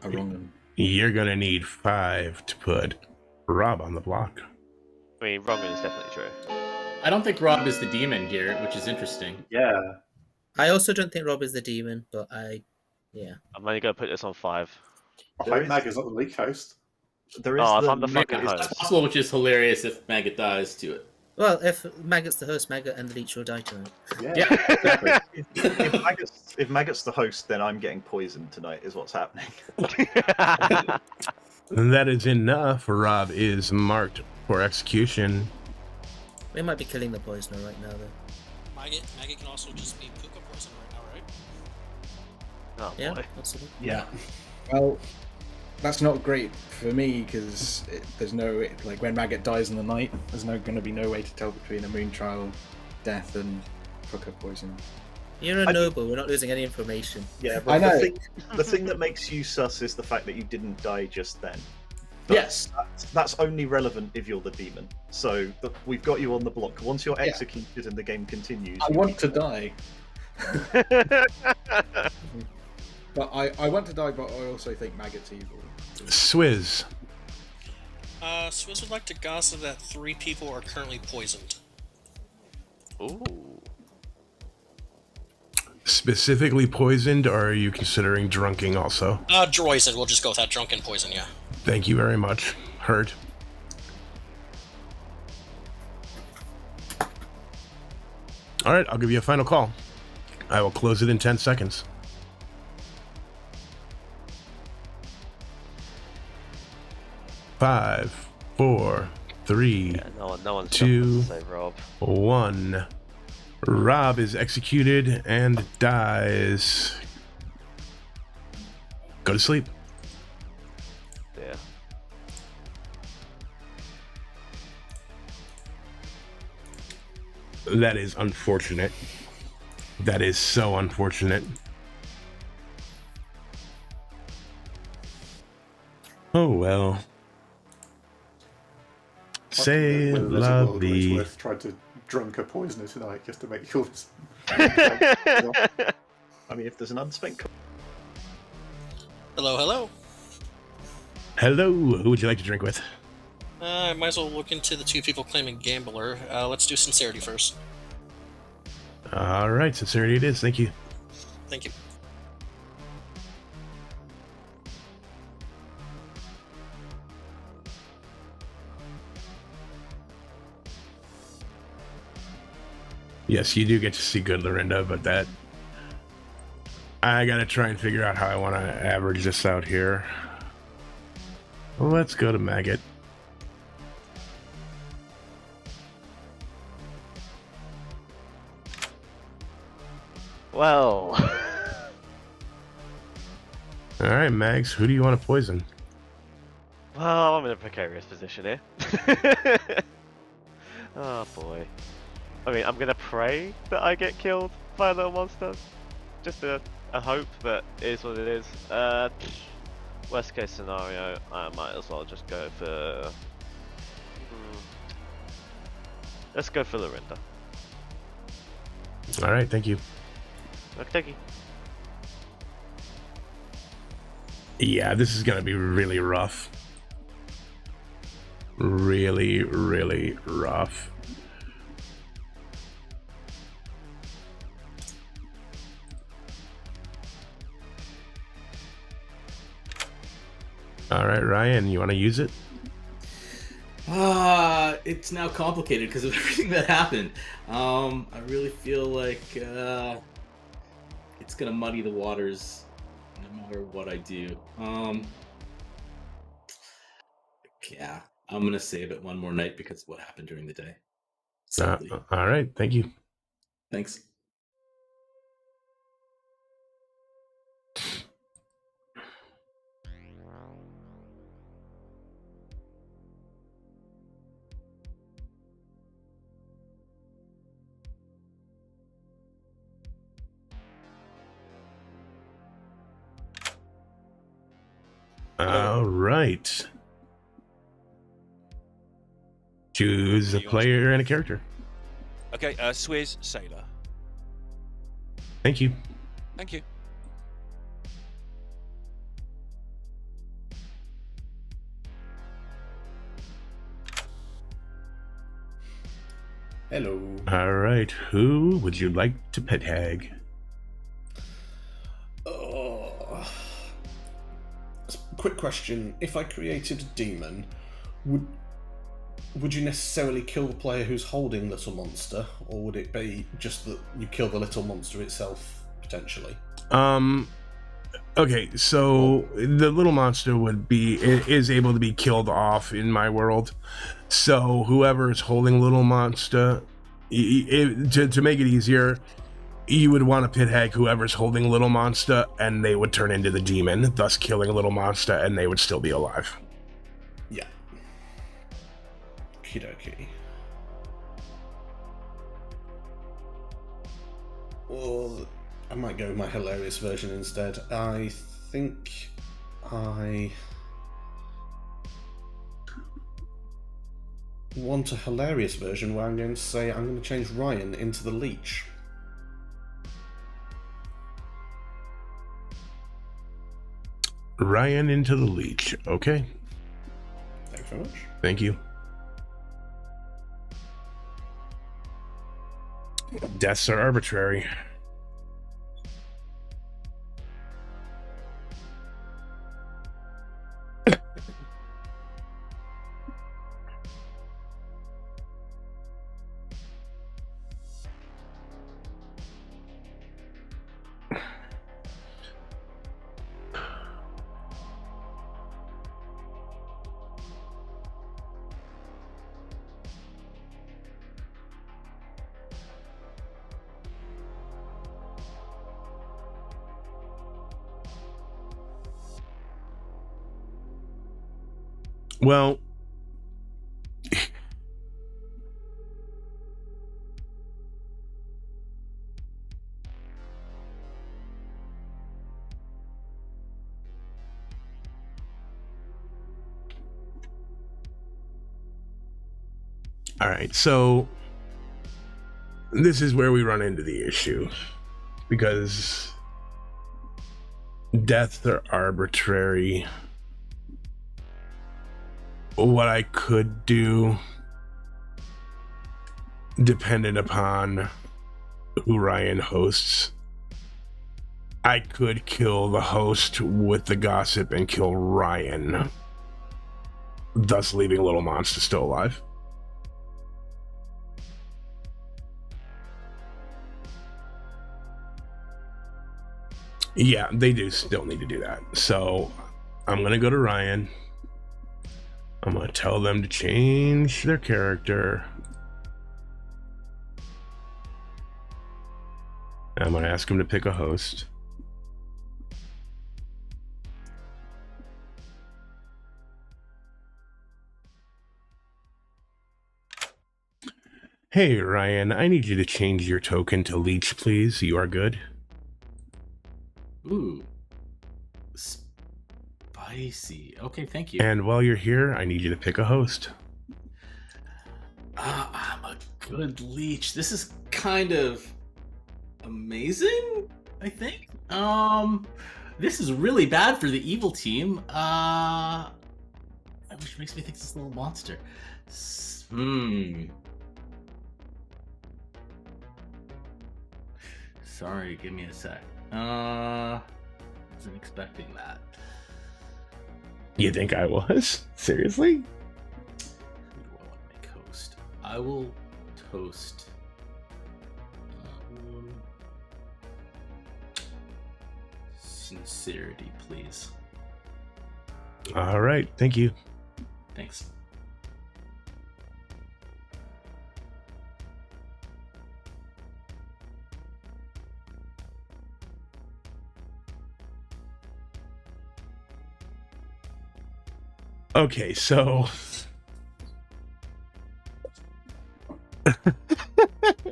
A wrong one.
You're going to need 5 to put Rob on the block.
I mean, wrong is definitely true.
I don't think Rob is the demon here, which is interesting.
Yeah.
I also don't think Rob is the demon, but yeah.
I'm only going to put this on 5.
I hope Mag is not the leak host.
There is
Oh, if
the
I'm the fucking
Maggot is-
host.
Possible, which is hilarious if Maggot dies to it.
Well, if Maggot's the host, Maggot and the leech will die tonight.
Yeah.
Exactly.
if Maggot's the host, then I'm getting poisoned tonight, is what's happening.
That is enough. Rob is marked for execution.
We might be killing the poisoner right now, though.
Maggot can also just be puka poison right now, right?
Oh,
Yeah,
boy.
possibly.
Yeah.
Well, that's not great for me because there's no, like, when Maggot dies in the night, there's going to be no way to tell between a Moonchild death and Hooker poison.
You're a noble. We're not losing any information.
Yeah,
I
but
know.
the thing that makes you sus is the fact that you didn't die just then. But
Yes.
That's only relevant if you're the demon. So we've got you on the block. Once you're executed and the game continues,
I want to die. But I want to die, but I also think Maggot's evil.
Swizz.
Swiss would like to gossip that 3 people are currently poisoned.
Ooh.
Specifically poisoned, or are you considering drunking also?
Droizen. We'll just go with that. Drunken poison, yeah.
Thank you very much. Heard. All right, I'll give you a final call. I will close it in 10 seconds. 5, 4, 3,
Yeah, no one's
2,
to say Rob.
1. Rob is executed and dies. Go to sleep.
Yeah.
That is unfortunate. That is so unfortunate. Oh well. Say la vie.
Worth tried to drunk a poisoner tonight just to make sure this.
I mean, if there's an unspent.
Hello, hello.
Hello. Who would you like to drink with?
I might as well look into the 2 people claiming gambler. Let's do sincerity first.
All right, sincerity it is. Thank you.
Thank you.
Yes, you do get to see good Lorinda, but that I gotta try and figure out how I want to average this out here. Let's go to Maggot.
Well.
All right, Mags, who do you want to poison?
Well, I'm in a precarious position here. Oh boy. I mean, I'm gonna pray that I get killed by a little monster. Just a hope, but it is what it is. Worst case scenario, I might as well just go for... Let's go for Lorinda.
All right, thank you.
Okay.
Yeah, this is gonna be really rough. Really, really rough. All right, Ryan, you want to use it?
It's now complicated because of everything that happened. I really feel like it's gonna muddy the waters no matter what I do. Yeah, I'm gonna save it one more night because of what happened during the day.
All right, thank you.
Thanks.
All right. Choose a player and a character.
Okay, Swizz Sailor.
Thank you.
Thank you.
Hello.
All right, who would you like to pet tag?
Oh. Quick question. If I created a demon, would you necessarily kill the player who's holding Little Monster, or would it be just that you kill the Little Monster itself, potentially?
Okay, so the little monster is able to be killed off in my world. So whoever is holding little monster, to make it easier, you would want to pit hag whoever's holding little monster, and they would turn into the demon, thus killing little monster, and they would still be alive.
Yeah. Okie-dokie. Well, I might go with my hilarious version instead. I think I want a hilarious version where I'm going to say I'm going to change Ryan into the leech.
Ryan into the leech. Okay.
Thanks very much.
Thank you. Deaths are arbitrary. Well, all right, so this is where we run into the issue, because deaths are arbitrary. What I could do, dependent upon who Ryan hosts, I could kill the host with the gossip and kill Ryan, thus leaving Little Monster still alive. Yeah, they do still need to do that. So I'm going to go to Ryan. I'm going to tell them to change their character. I'm going to ask them to pick a host. Hey, Ryan, I need you to change your token to Leech, please. You are good.
Ooh. Spicy. Okay, thank you.
And while you're here, I need you to pick a host.
I'm a good leech. This is kind of amazing, I think. This is really bad for the evil team. Which makes me think this little monster. Sorry, give me a sec. Wasn't expecting that.
You think I was? Seriously?
Who do I want to make host? I will toast. Sincerity, please.
All right, thank you.
Thanks.
Okay, so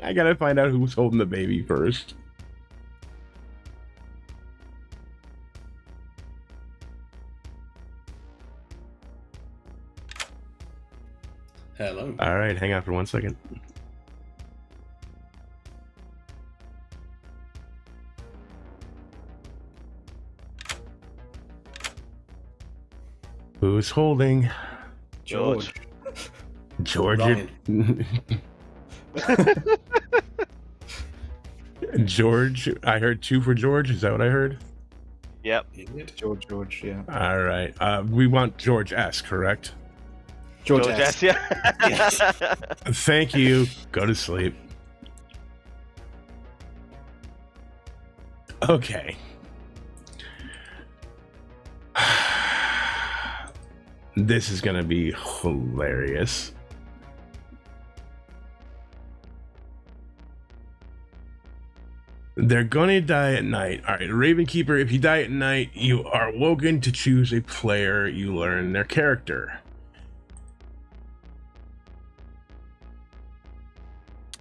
I gotta find out who's holding the baby first.
Hello.
All right, hang on for 1 second. Who's holding?
George.
George. George. I heard 2 for George. Is that what I heard?
Yep.
George, yeah.
All right. We want George S, correct?
George
S,
S.
yeah.
Yes.
Thank you. Go to sleep. Okay. This is gonna be hilarious. They're gonna die at night. All right, Ravenkeeper, if you die at night, you are woken to choose a player. You learn their character.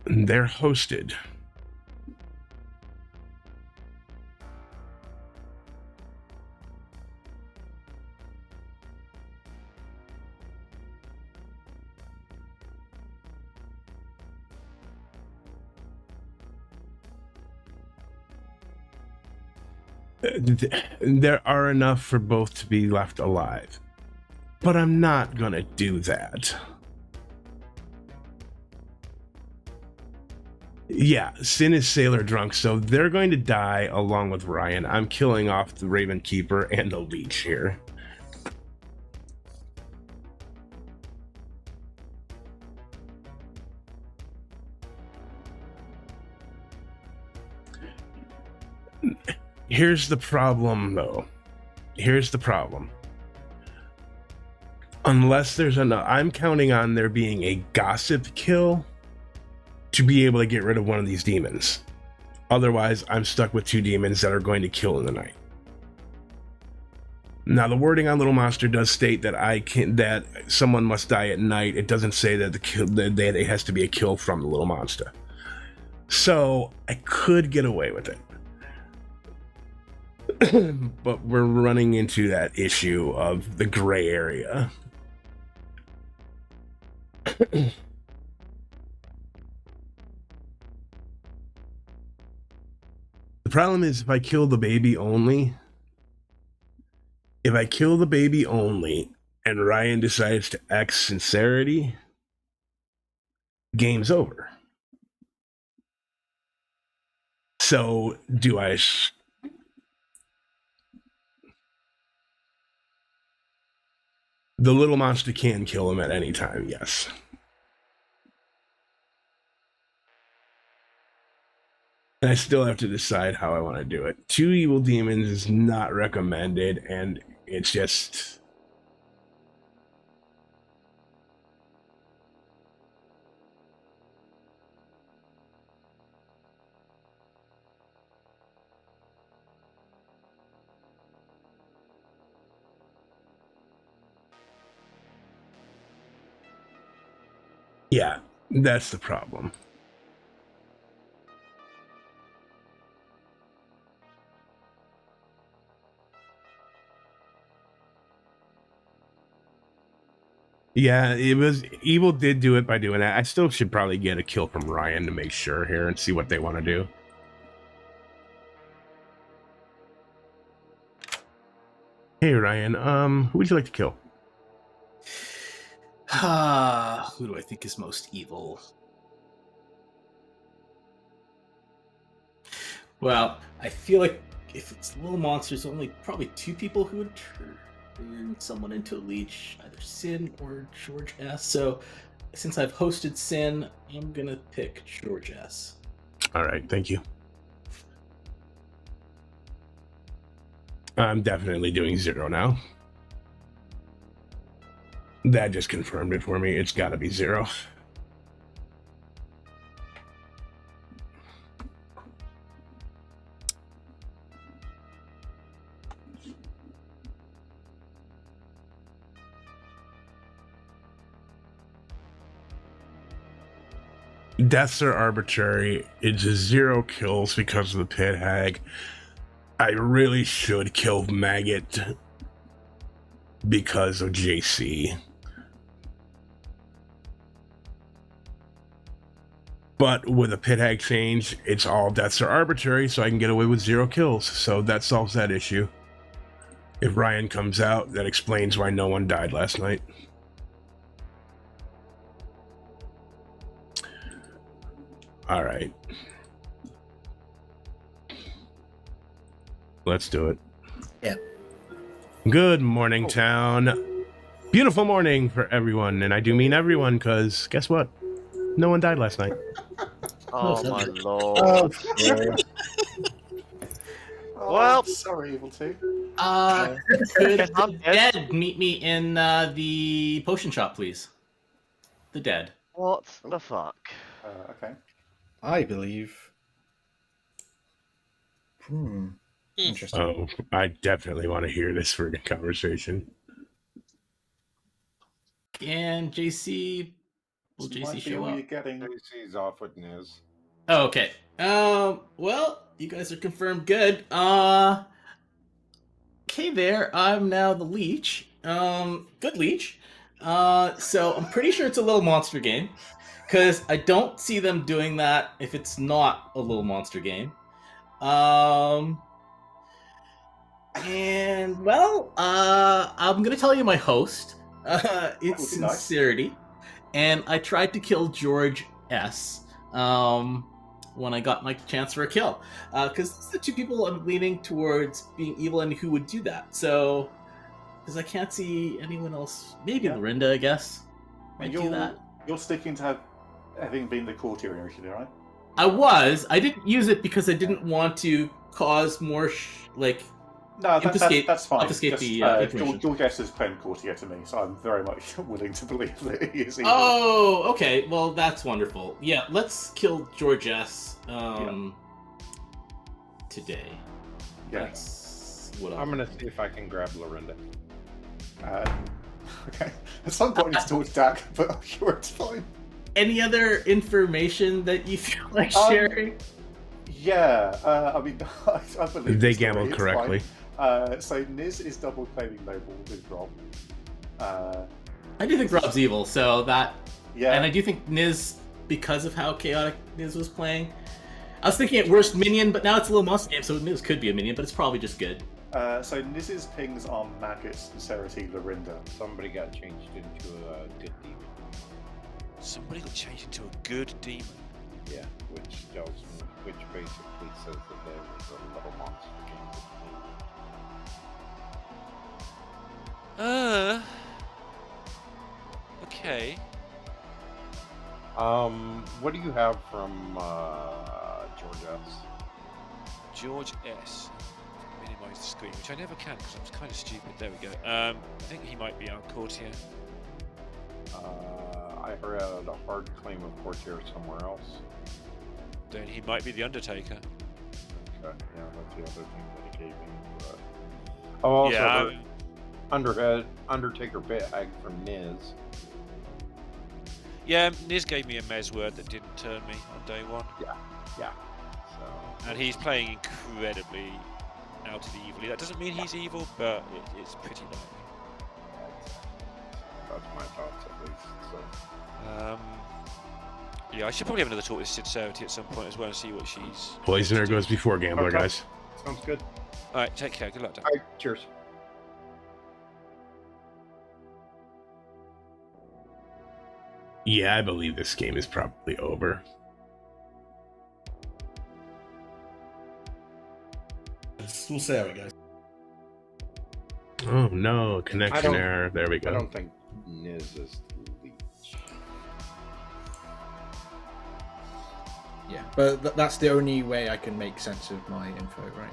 They're hosted. There are enough for both to be left alive, but I'm not gonna do that. Yeah, Sin is sailor drunk, so they're going to die along with Ryan. I'm killing off the Ravenkeeper and the Leech here. Here's the problem, though. Here's the problem. Unless there's enough, I'm counting on there being a gossip kill to be able to get rid of one of these demons. Otherwise, I'm stuck with 2 demons that are going to kill in the night. Now, the wording on Little Monster does state that someone must die at night. It doesn't say that that it has to be a kill from the Little Monster. So I could get away with it. But we're running into that issue of the gray area. The problem is if I kill the baby only and Ryan decides to act sincerity, game's over. So do I... The Little Monster can kill him at any time, yes. And I still have to decide how I want to do it. 2 evil demons is not recommended, and it's just... Yeah, that's the problem. Yeah, Evil did do it by doing that. I still should probably get a kill from Ryan to make sure here and see what they want to do. Hey Ryan, who would you like to kill?
Who do I think is most evil? Well, I feel like if it's Little Monsters, only probably 2 people who would turn someone into a leech, either Sin or George S. So, since I've hosted Sin, I'm gonna pick George S.
All right, thank you. I'm definitely doing 0 now. That just confirmed it for me. It's got to be 0. Deaths are arbitrary. It's a 0 kills because of the pit hag. I really should kill Maggot because of JC. But with a pit hag change, it's all deaths are arbitrary, so I can get away with 0 kills. So that solves that issue. If Ryan comes out, that explains why no one died last night. All right. Let's do it.
Yeah.
Good morning, town. Beautiful morning for everyone, and I do mean everyone, because guess what? No one died last night.
Oh my lord.
Well, sorry, Evil 2.
Could the dead meet me in the potion shop, please? The dead.
What the fuck?
Okay.
I believe. Interesting.
Oh, I definitely want to hear this friggin' conversation.
And JC, will JC show up?
JC's off with Niz.
Oh, okay. Well, you guys are confirmed good. Okay there. I'm now the leech. Good leech. So I'm pretty sure it's a Little Monster game. Because I don't see them doing that if it's not a Little Monster game. And, well, I'm going to tell you my host. It's Sincerity. Nice. And I tried to kill George S. When I got my chance for a kill. Because it's the 2 people I'm leaning towards being evil and who would do that. So, because I can't see anyone else. Maybe Lorinda, I guess. Might do that.
You're sticking to having been the courtier initially, right?
I was. I didn't use it because I didn't want to cause more,
No, that's fine.
Obfuscate the information.
George S is playing courtier to me, so I'm very much willing to believe that he is evil.
Oh, okay. Well, that's wonderful. Yeah, let's kill George S. Today.
Yeah.
Let's what
I'm gonna see if I can grab Lorinda.
Okay. At some point it's towards Dak, but I'm sure it's fine.
Any other information that you feel like sharing?
Yeah, I mean, I believe
They
the story,
gambled
it's
correctly.
fine. So Niz is double claiming Noble with Rob.
I do think Rob's evil, so that...
Yeah.
And I do think Niz, because of how chaotic Niz was playing... I was thinking at worst minion, but now it's a little monster game, so Niz could be a minion, but it's probably just good.
So Niz's pings are Maggot, Sincerity, Lorinda.
Somebody got changed into a good demon.
Somebody got changed into a good demon.
Yeah, which basically says that there was a little monster game.
Okay.
What do you have from George S?
George S. Minimize the screen, which I never can because I'm kind of stupid. There we go. I think he might be our courtier.
I read a hard claim of courtier somewhere else.
Then he might be the Undertaker.
Okay, yeah, that's the other thing that he gave me. But... Oh, also, Undertaker bit hag from Niz.
Yeah, Niz gave me a Mez word that didn't turn me on day one.
Yeah. So.
And he's playing incredibly out of the evilly. That doesn't mean he's evil, but it's pretty likely.
That's my thoughts, at least. So.
Yeah, I should probably have another talk with Sincerity at some point as well and see what she's...
Poisoner goes before Gambler,
Okay.
guys.
Sounds good.
Alright, take care. Good luck, Dan.
Alright, cheers.
Yeah, I believe this game is probably over.
We'll see how it goes.
Oh no, connection error. There we go.
I don't think Niz is the leech.
Yeah, but that's the only way I can make sense of my info, right?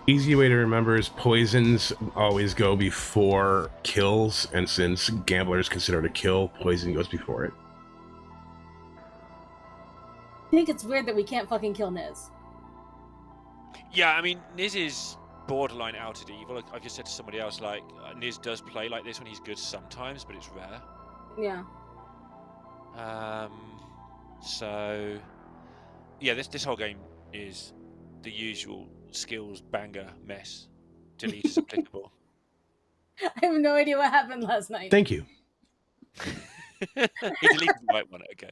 Easy way to remember is poisons always go before kills, and since Gambler is considered a kill, poison goes before it.
I think it's weird that we can't fucking kill Niz.
Yeah, I mean, Niz is borderline outed evil. Like I've just said to somebody else, like, Niz does play like this when he's good sometimes, but it's rare.
Yeah.
So... Yeah, this whole game is the usual skills banger mess. Delete is applicable.
I have no idea what happened last night.
Thank you.
He deleted the right one, okay.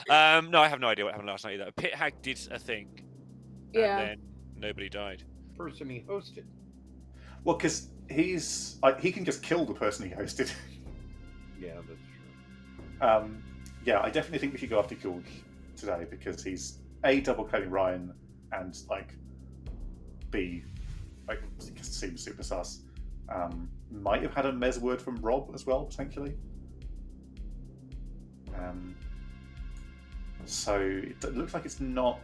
No, I have no idea what happened last night either. Pit Hag did a thing,
Yeah.
and then nobody died.
Person he hosted.
Well, because he can just kill the person he hosted.
Yeah, that's true.
Yeah, I definitely think we should go after George today because he's A, double claiming Ryan, and like B, like seems super sus. Might have had a Mez word from Rob as well, potentially. So it looks like it's not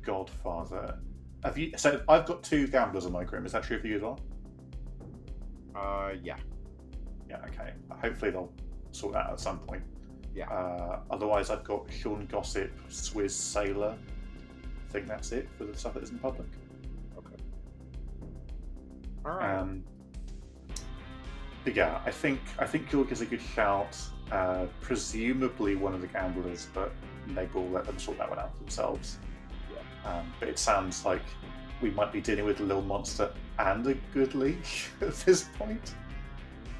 Godfather. Have you? So I've got 2 gamblers on my Grim. Is that true for you as well?
Yeah.
Yeah. Okay. Hopefully they'll sort that out at some point.
Yeah.
Otherwise, I've got Sean Gossip, Swizz Sailor. I think that's it for the stuff that isn't public.
Okay. All right.
But yeah, I think George is a good shout. Presumably one of the gamblers, but maybe we'll let them sort that one out themselves.
Yeah.
But it sounds like we might be dealing with a little monster and a good leech at this point.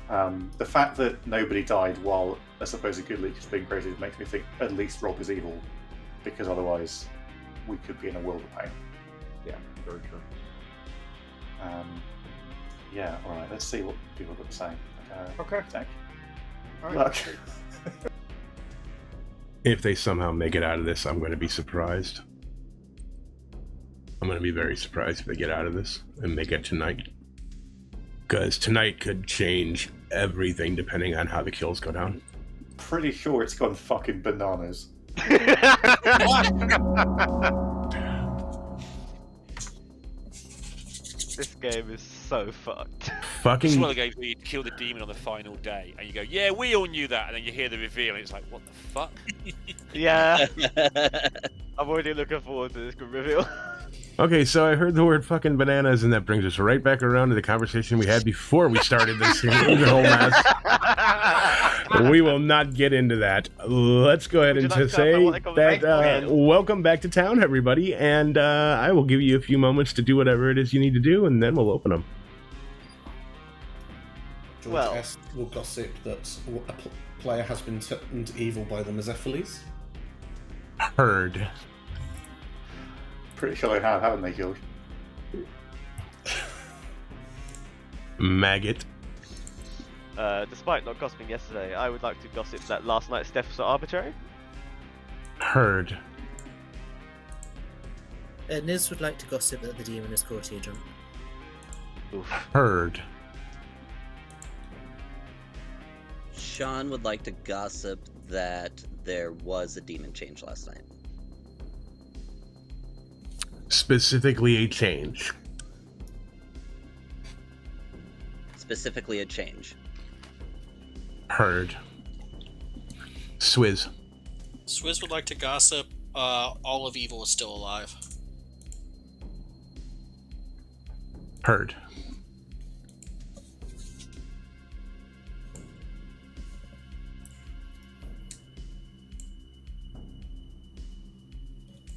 The fact that nobody died while a supposed good leech is being created makes me think at least Rob is evil, because otherwise we could be in a world of pain.
Yeah, very true.
Yeah, alright, let's see what people got to say.
Okay.
Zach.
All right.
Luck.
If they somehow make it out of this, I'm going to be surprised. I'm going to be very surprised if they get out of this and make it tonight. Because tonight could change everything depending on how the kills go down.
Pretty sure it's gone fucking bananas.
This game is so fucked.
Fucking
It's one of the games where you kill the demon on the final day, and you go, "Yeah, we all knew that," and then you hear the reveal, and it's like, "What the fuck?"
Yeah. I'm already looking forward to this good reveal.
Okay, so I heard the word fucking bananas, and that brings us right back around to the conversation we had before we started this whole mess. We will not get into that. Let's go ahead and just say that welcome back to town, everybody, and I will give you a few moments to do whatever it is you need to do, and then we'll open them.
George S. will gossip that a player has been turned evil by the Mesophiles.
Heard.
Pretty sure they have, haven't they, George?
Maggot.
Despite not gossiping yesterday, I would like to gossip that last night's deaths are arbitrary.
Heard.
Niz would like to gossip that the demon is courtier drunk.
Heard.
Sean would like to gossip that there was a demon change last night.
Specifically a change.
Specifically a change.
Heard. Swizz.
Swizz would like to gossip all of evil is still alive.
Heard.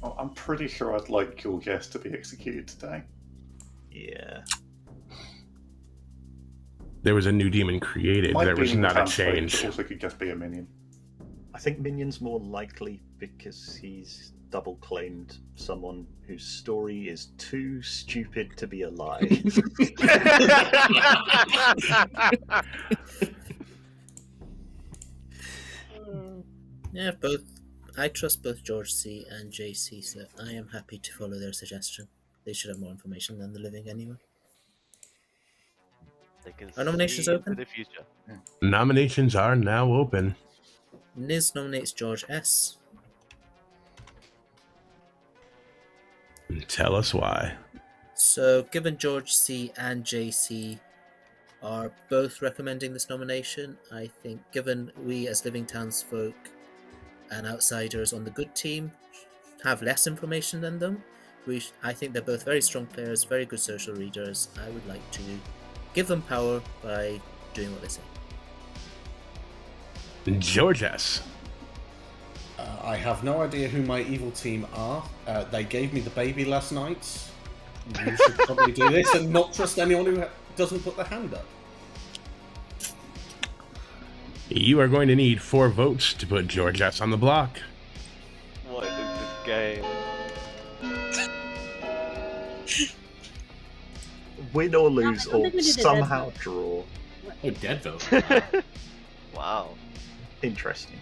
Well, I'm pretty sure I'd like your guest to be executed today.
Yeah.
There was a new demon created.
Might
There
be
was
in the
not a
transfer, but
change.
also could just be a minion.
I think Minion's more likely because he's double claimed someone whose story is too stupid to be a lie.
Yeah, both. I trust both George C and JC, so I am happy to follow their suggestion. They should have more information than the living anyway.
They can
Are nominations
see into
open?
the future.
Nominations are now open.
Niz nominates George S.
Tell us why.
So, given George C and JC are both recommending this nomination, I think given we as living townsfolk and outsiders on the good team have less information than them, I think they're both very strong players, very good social readers. I would like to give them power by doing what they say.
George S.
I have no idea who my evil team are. They gave me the baby last night. You should probably do this and not trust anyone who doesn't put their hand up.
You are going to need 4 votes to put George S. on the block.
What is this game?
Win or lose,
I don't
or
think we did a dead
somehow
vote.
draw.
Oh, dead vote.
Wow.
Interesting.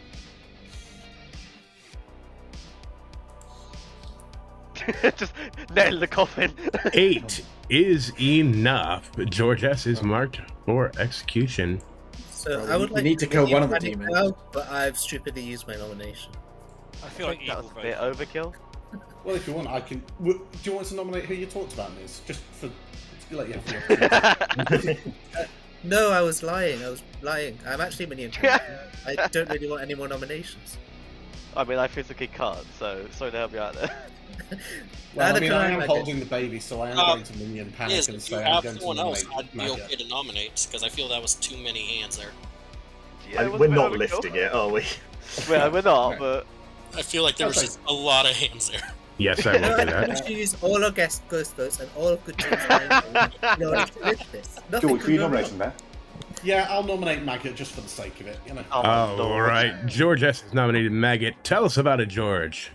Just nail the coffin.
8 is enough. George S. is marked for execution.
So
Well,
I would
we
like
need to kill
make
one of the
panic
demons.
now, but I've stupidly used my nomination.
I feel
I
like
think that
evil
was a bit
vote.
overkill.
Well, if you want, I can. Do you want to nominate who you talked about, Liz? Just for to let you have the opportunity.
No, I was lying. I'm actually minion champion. I don't really want any more nominations.
I mean, I physically can't, so sorry to help you out there.
Well, I
Neither
mean,
can
I
I,
am
Maggot.
holding the baby, so I am going to minion panic
Yes,
and
if you
say I'm
have
going to
someone else,
nominate
I'd be
Maggot.
okay to nominate, because I feel that was too many hands there.
Yeah, it was
We're
a bit
not
overkill.
lifting it, are we?
Well, we're not, but
I feel like there was
Okay.
just a lot of hands there.
Yes, I will do that.
We should use all our guest ghost votes and all good teams in order to lift this. Nothing
George,
can
who you
go
nominating
wrong.
there?
Yeah, I'll nominate Maggot just for the sake of it, you know.
oh,
All right. George S. has nominated Maggot. Tell us about it, George.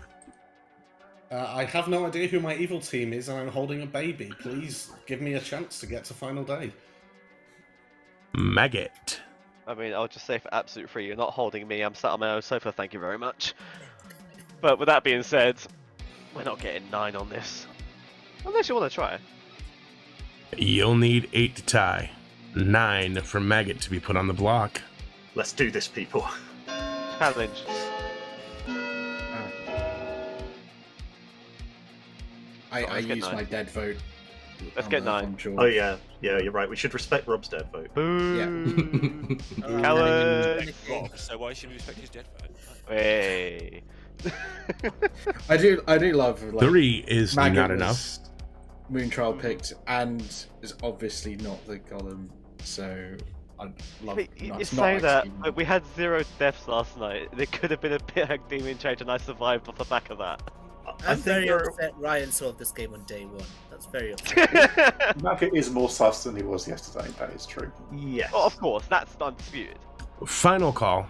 I have no idea who my evil team is, and I'm holding a baby. Please give me a chance to get to final day.
Maggot.
I mean, I'll just say for absolute free, you're not holding me. I'm sat on my own sofa. Thank you very much. But with that being said, we're not getting 9 on this. Unless you want to try.
You'll need 8 to tie. 9 for Maggot to be put on the block.
Let's do this, people.
Challenge.
I
let's get
used
9.
my dead vote.
Let's get 9.
on George.
Oh yeah, you're right. We should respect Rob's dead vote.
Boo!
Oh,
Coward!
Rob, so why should we respect his dead vote?
Hey.
I do love like,
3 is
Maggot
not
was
enough.
Moontrial picked and is obviously not the golem, so I love.
You say that, but we had 0 deaths last night. There could have been a big demon change, and I survived off the back of that.
I'm very upset Ryan solved this game on day 1. That's very upsetting.
Maggot is more sus than he was yesterday. That is true.
Yes.
Oh, of course, that's undisputed.
Final call.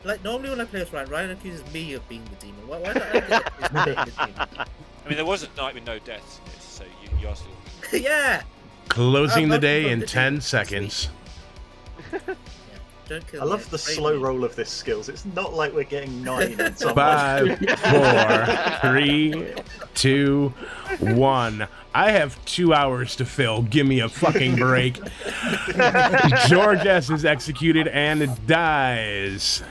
Like, normally when I play with Ryan accuses me of being the demon. Why not I get accused of being the demon?
I mean, there was a night with no deaths in this, so you are still.
Yeah!
Closing the
love
day
from
in
the
10
demon.
seconds.
Don't kill
I
me,
love the
it's
slow
crazy.
roll of this skills. It's not like we're getting 9 on someone.
5, 4, 3, 2, 1. I have 2 hours to fill. Give me a fucking break. George S. is executed and dies.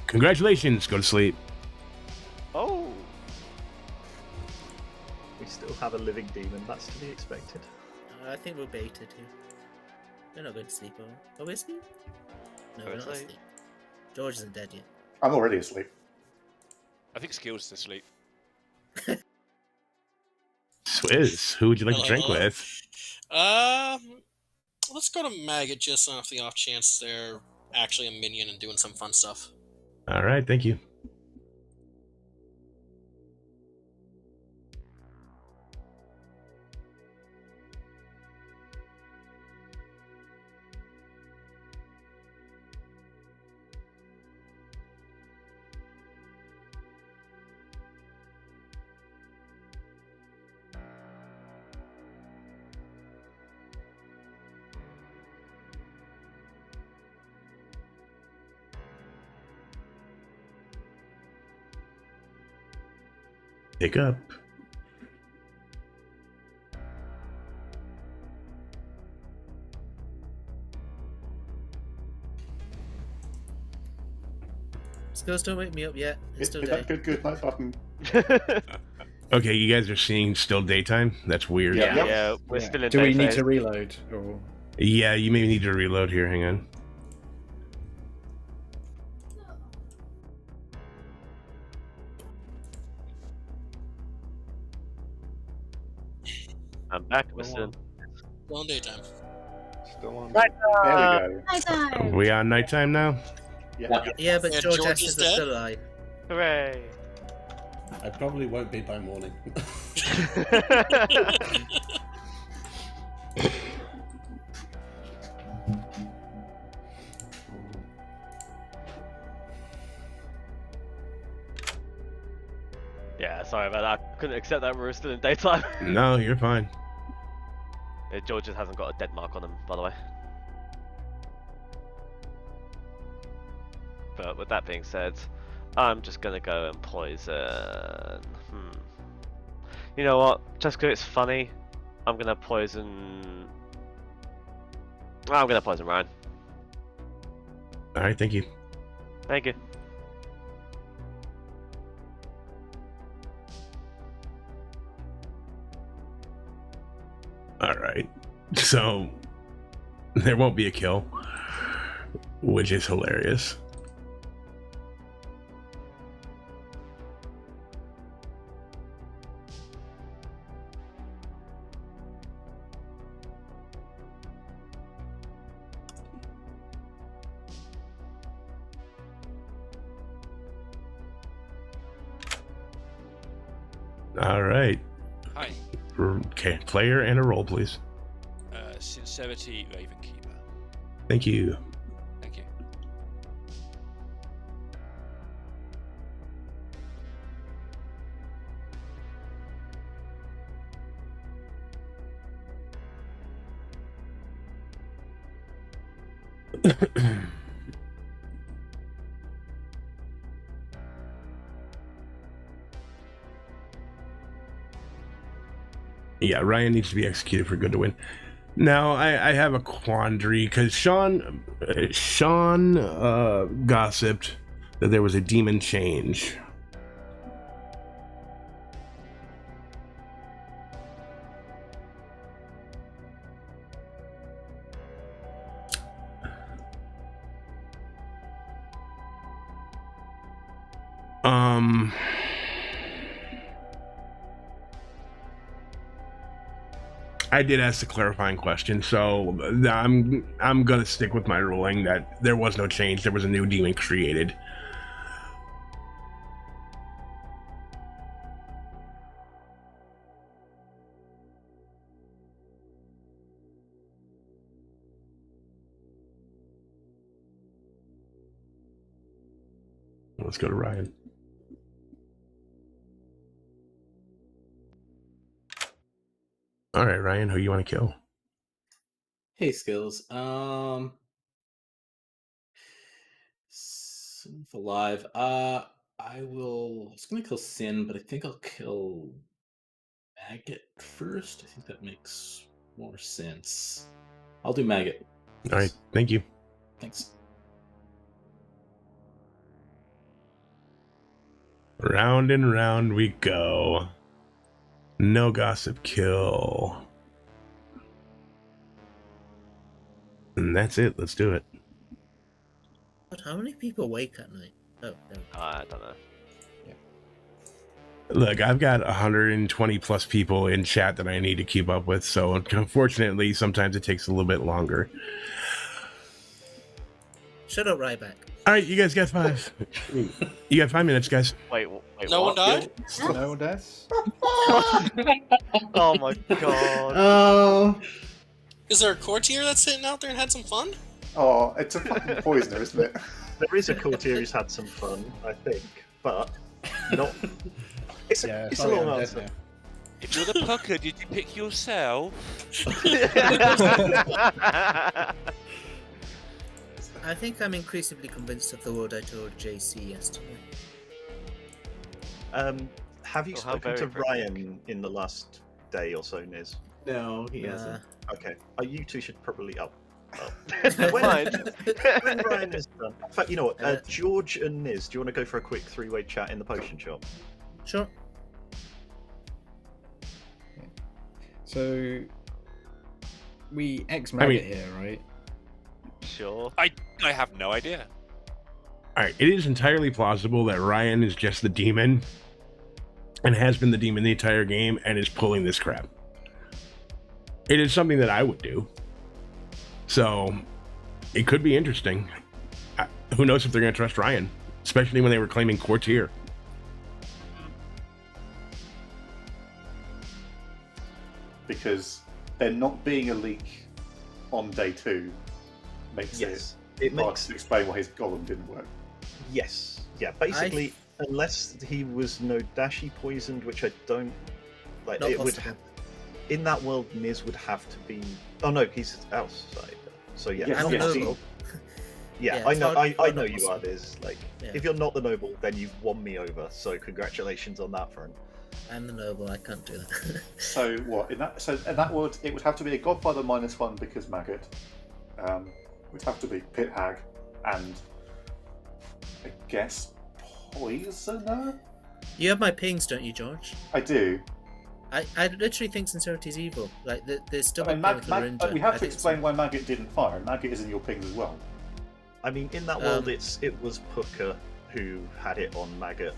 Congratulations. Go to sleep.
Oh.
We still have a living demon. That's to be expected.
I think we're baited here. We're not going to sleep, are we? Are we asleep? No, we're not asleep. George isn't dead yet.
I'm already asleep.
I think Skills to sleep.
Swizz, who would you like to drink with?
Let's go to Maggot just off the off chance they're actually a minion and doing some fun stuff.
All right, thank you. Pick up.
Skills don't wake me up yet. It's still day.
Good night button.
Okay, you guys are seeing still daytime? That's weird.
Yeah, we're still in
Do we
day
need
phase.
to reload? Or...
Yeah, you may need to reload here. Hang on.
I'm back, listen.
Still on daytime.
Still on.
There we go.
Nighttime.
We on nighttime now?
Yeah, but
And
George
George
S
is
is
dead?
still alive.
Hooray!
I probably won't be by morning.
Yeah, sorry about that. I couldn't accept that we were still in daytime.
No, you're fine.
Yeah, George just hasn't got a dead mark on him, by the way. But with that being said, I'm just gonna go and poison. You know what? Just because it's funny, I'm gonna poison. I'm gonna poison Ryan.
All right, thank you.
Thank you.
All right. So there won't be a kill, which is hilarious. All right.
Hi.
Okay, player and a roll, please.
Sincerity, Ravenkeeper.
Thank you.
Thank you.
Yeah, Ryan needs to be executed for good to win. Now, I have a quandary because Sean gossiped that there was a demon change. I did ask the clarifying question, so I'm gonna stick with my ruling that there was no change. There was a new demon created. Let's go to Ryan. All right, Ryan, who you want to kill?
Hey, Skills. Alive. I was gonna kill Sin, but I think I'll kill Maggot first. I think that makes more sense. I'll do Maggot.
All right, thank you.
Thanks.
Round and round we go. No gossip kill. And that's it. Let's do it.
But how many people wake at night? Oh, no.
I don't know.
Look, I've got 120 plus people in chat that I need to keep up with, so unfortunately, sometimes it takes a little bit longer.
Shut up, Ryback.
All right, you guys got 5. You got 5 minutes, guys.
Wait,
No one died?
No one dies?
Oh my god.
Oh.
Is there a courtier that's sitting out there and had some fun?
Oh, it's a fucking poisoner, isn't it?
There is a courtier who's had some fun, I think, but not. It's a long answer.
If you're the pucker, did you pick yourself?
I think I'm increasingly convinced of the word I told JC yesterday.
Have you spoken to Ryan in the last day or so, Niz?
No, he hasn't.
Okay. You two should probably
When
Ryan is done. In fact, you know what? George and Niz, do you want to go for a quick 3-way chat in the potion shop?
Sure.
So we Maggot here, right?
Sure.
I have no idea.
All right, it is entirely plausible that Ryan is just the demon and has been the demon the entire game and is pulling this crap. It is something that I would do. So it could be interesting. Who knows if they're going to trust Ryan, especially when they were claiming courtier.
Because there not being a leak on day 2 makes it hard to explain why his golem didn't work.
Yes. Yeah, basically, unless he was Nodashi poisoned, which I don't... like.
Not
It would
possible.
in that world, Niz would have to be... Oh no, he's outside. So yeah.
Yes,
I'm
yes,
noble.
Yeah,
Yeah,
I
it's
know.
hard-
I
hard
know
not
you
possible.
are, Niz. Like,
Yeah.
if you're not the noble, then you've won me over. So congratulations on that front.
I'm the noble, I can't do that.
So what in that world it would have to be a Godfather -1 because Maggot. It would have to be Pit Hag and I guess Poisoner.
You have my pings, don't you, George?
I do.
I literally think Sincerity's evil. Like, there's still
I mean,
a with Lorinda.
we have
I
to
think
explain why Maggot didn't fire. And Maggot is in your pings as well.
I mean, in that world, it was Puka who had it on Maggot.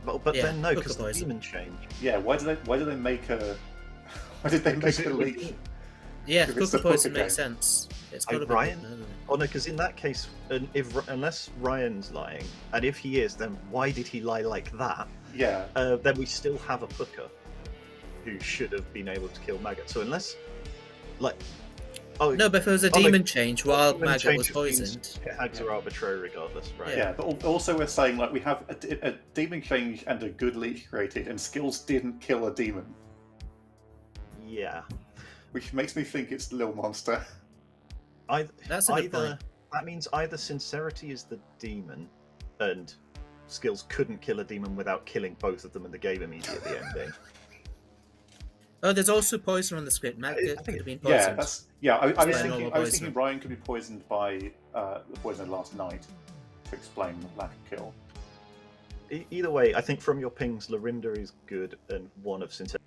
But
Yeah,
then no,
Puka
because the
poison.
demon changed.
Yeah, why did they make a why did they make a leak?
Yeah,
If it's
Puka
the
poison
Puka
makes
game.
sense. It's got to be
Ryan?
Puka, hasn't it?
Oh no, because in that case, unless Ryan's lying, and if he is, then why did he lie like that?
Yeah.
Then we still have a Puka who should have been able to kill Maggot. So unless, like,
No, but if it was a
no,
demon change while
demon
Maggot
change
was
just means
poisoned.
Pit Hags are arbitrary regardless, right?
Yeah, but also we're saying like we have a demon change and a good leech created, and Skills didn't kill a demon,
Yeah.
which makes me think it's the little monster.
That's a good
either
point.
that means either Sincerity is the demon, and Skills couldn't kill a demon without killing both of them in the game immediately at the ending.
Oh, there's also poison on the script. Maggot could have been poisoned.
I
By
was
normal
thinking
poison.
Ryan could be poisoned by the poison last night to explain the lack of kill.
Either way, I think from your pings, Lorinda is good and one of Sincerity.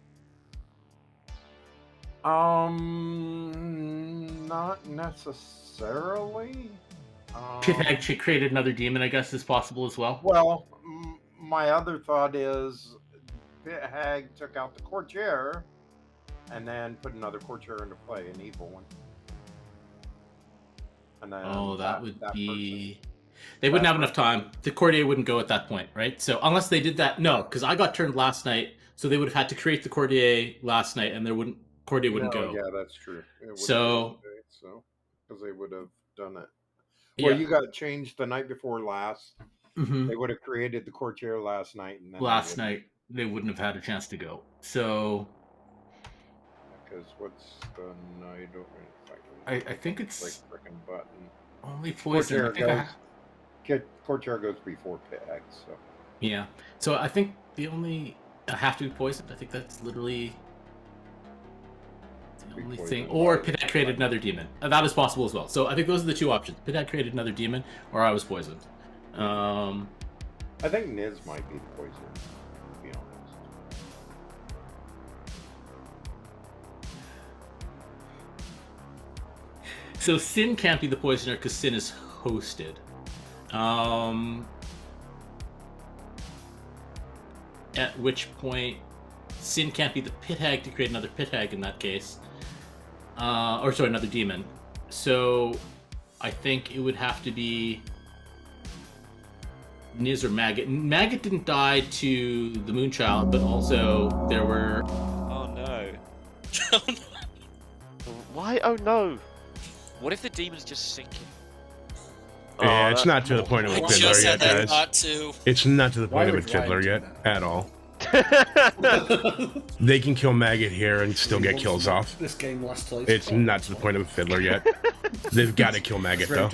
Not necessarily.
Pit Hag created another demon, I guess, is possible as well.
Well, my other thought is Pit Hag took out the courtier and then put another courtier into play, an evil one. And then
that would be. They wouldn't have enough time. The courtier wouldn't go at that point, right? So unless they did that, no, because I got turned last night, so they would have had to create the courtier last night, and courtier wouldn't go.
Yeah, that's true.
So
because they would have done it. Well, you got changed the night before last.
Mm-hmm.
They would have created the courtier last night, and then
last night they wouldn't have had a chance to go. So.
Because what's the night over?
I think it's
like freaking button.
Only poison.
Courtier goes before Pit Hag, so.
Yeah. So I think the only have to be poisoned. I think that's literally the only thing. Or Pit Hag created another demon. That is possible as well. So I think those are the two options. Pit Hag created another demon, or I was poisoned.
I think Niz might be the poisoner, to be honest.
So Sin can't be the poisoner because Sin is hosted. At which point, Sin can't be the Pit Hag to create another Pit Hag in that case. Another demon. So I think it would have to be Niz or Maggot. Maggot didn't die to the Moonchild, but also there were...
Oh no.
Why? Oh no.
What if the demon's just sinking?
Yeah, it's not to the point of a fiddler yet, guys. It's not to the point of a fiddler yet at all. They can kill Maggot here and still get kills off.
This game last time.
It's not to the point of a fiddler yet. They've got to kill Maggot though.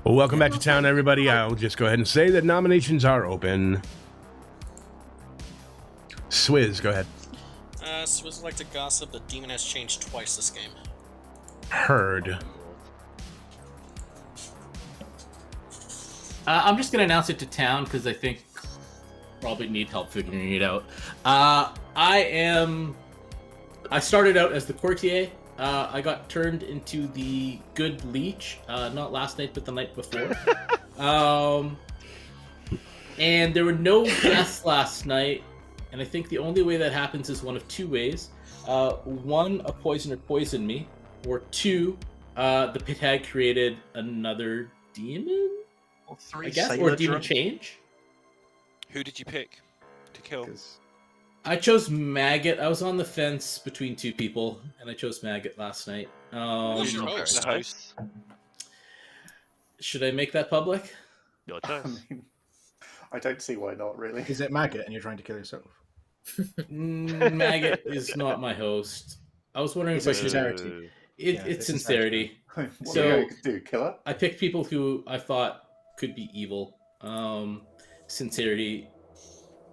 Well, welcome back to town, everybody. I'll just go ahead and say that nominations are open. Swizz, go ahead.
Swizz would like to gossip that demon has changed twice this game.
Heard.
I'm just gonna announce it to town because I think probably need help figuring it out. I started out as the courtier. I got turned into the good leech, not last night, but the night before. And there were no deaths last night, and I think the only way that happens is one of two ways. One, a poisoner poisoned me, or two, the Pit Hag created another demon?
Or three,
I guess, or demon change?
Who did you pick to kill?
I chose Maggot. I was on the fence between two people, and I chose Maggot last night.
Who's your host?
Should I make that public?
Your choice.
I don't see why not, really.
Is it Maggot and you're trying to kill yourself?
Maggot is not my host. I was wondering if I should...
Sincerity.
It's sincerity.
What
So
are you going to do, kill her?
I picked people who I thought could be evil. Sincerity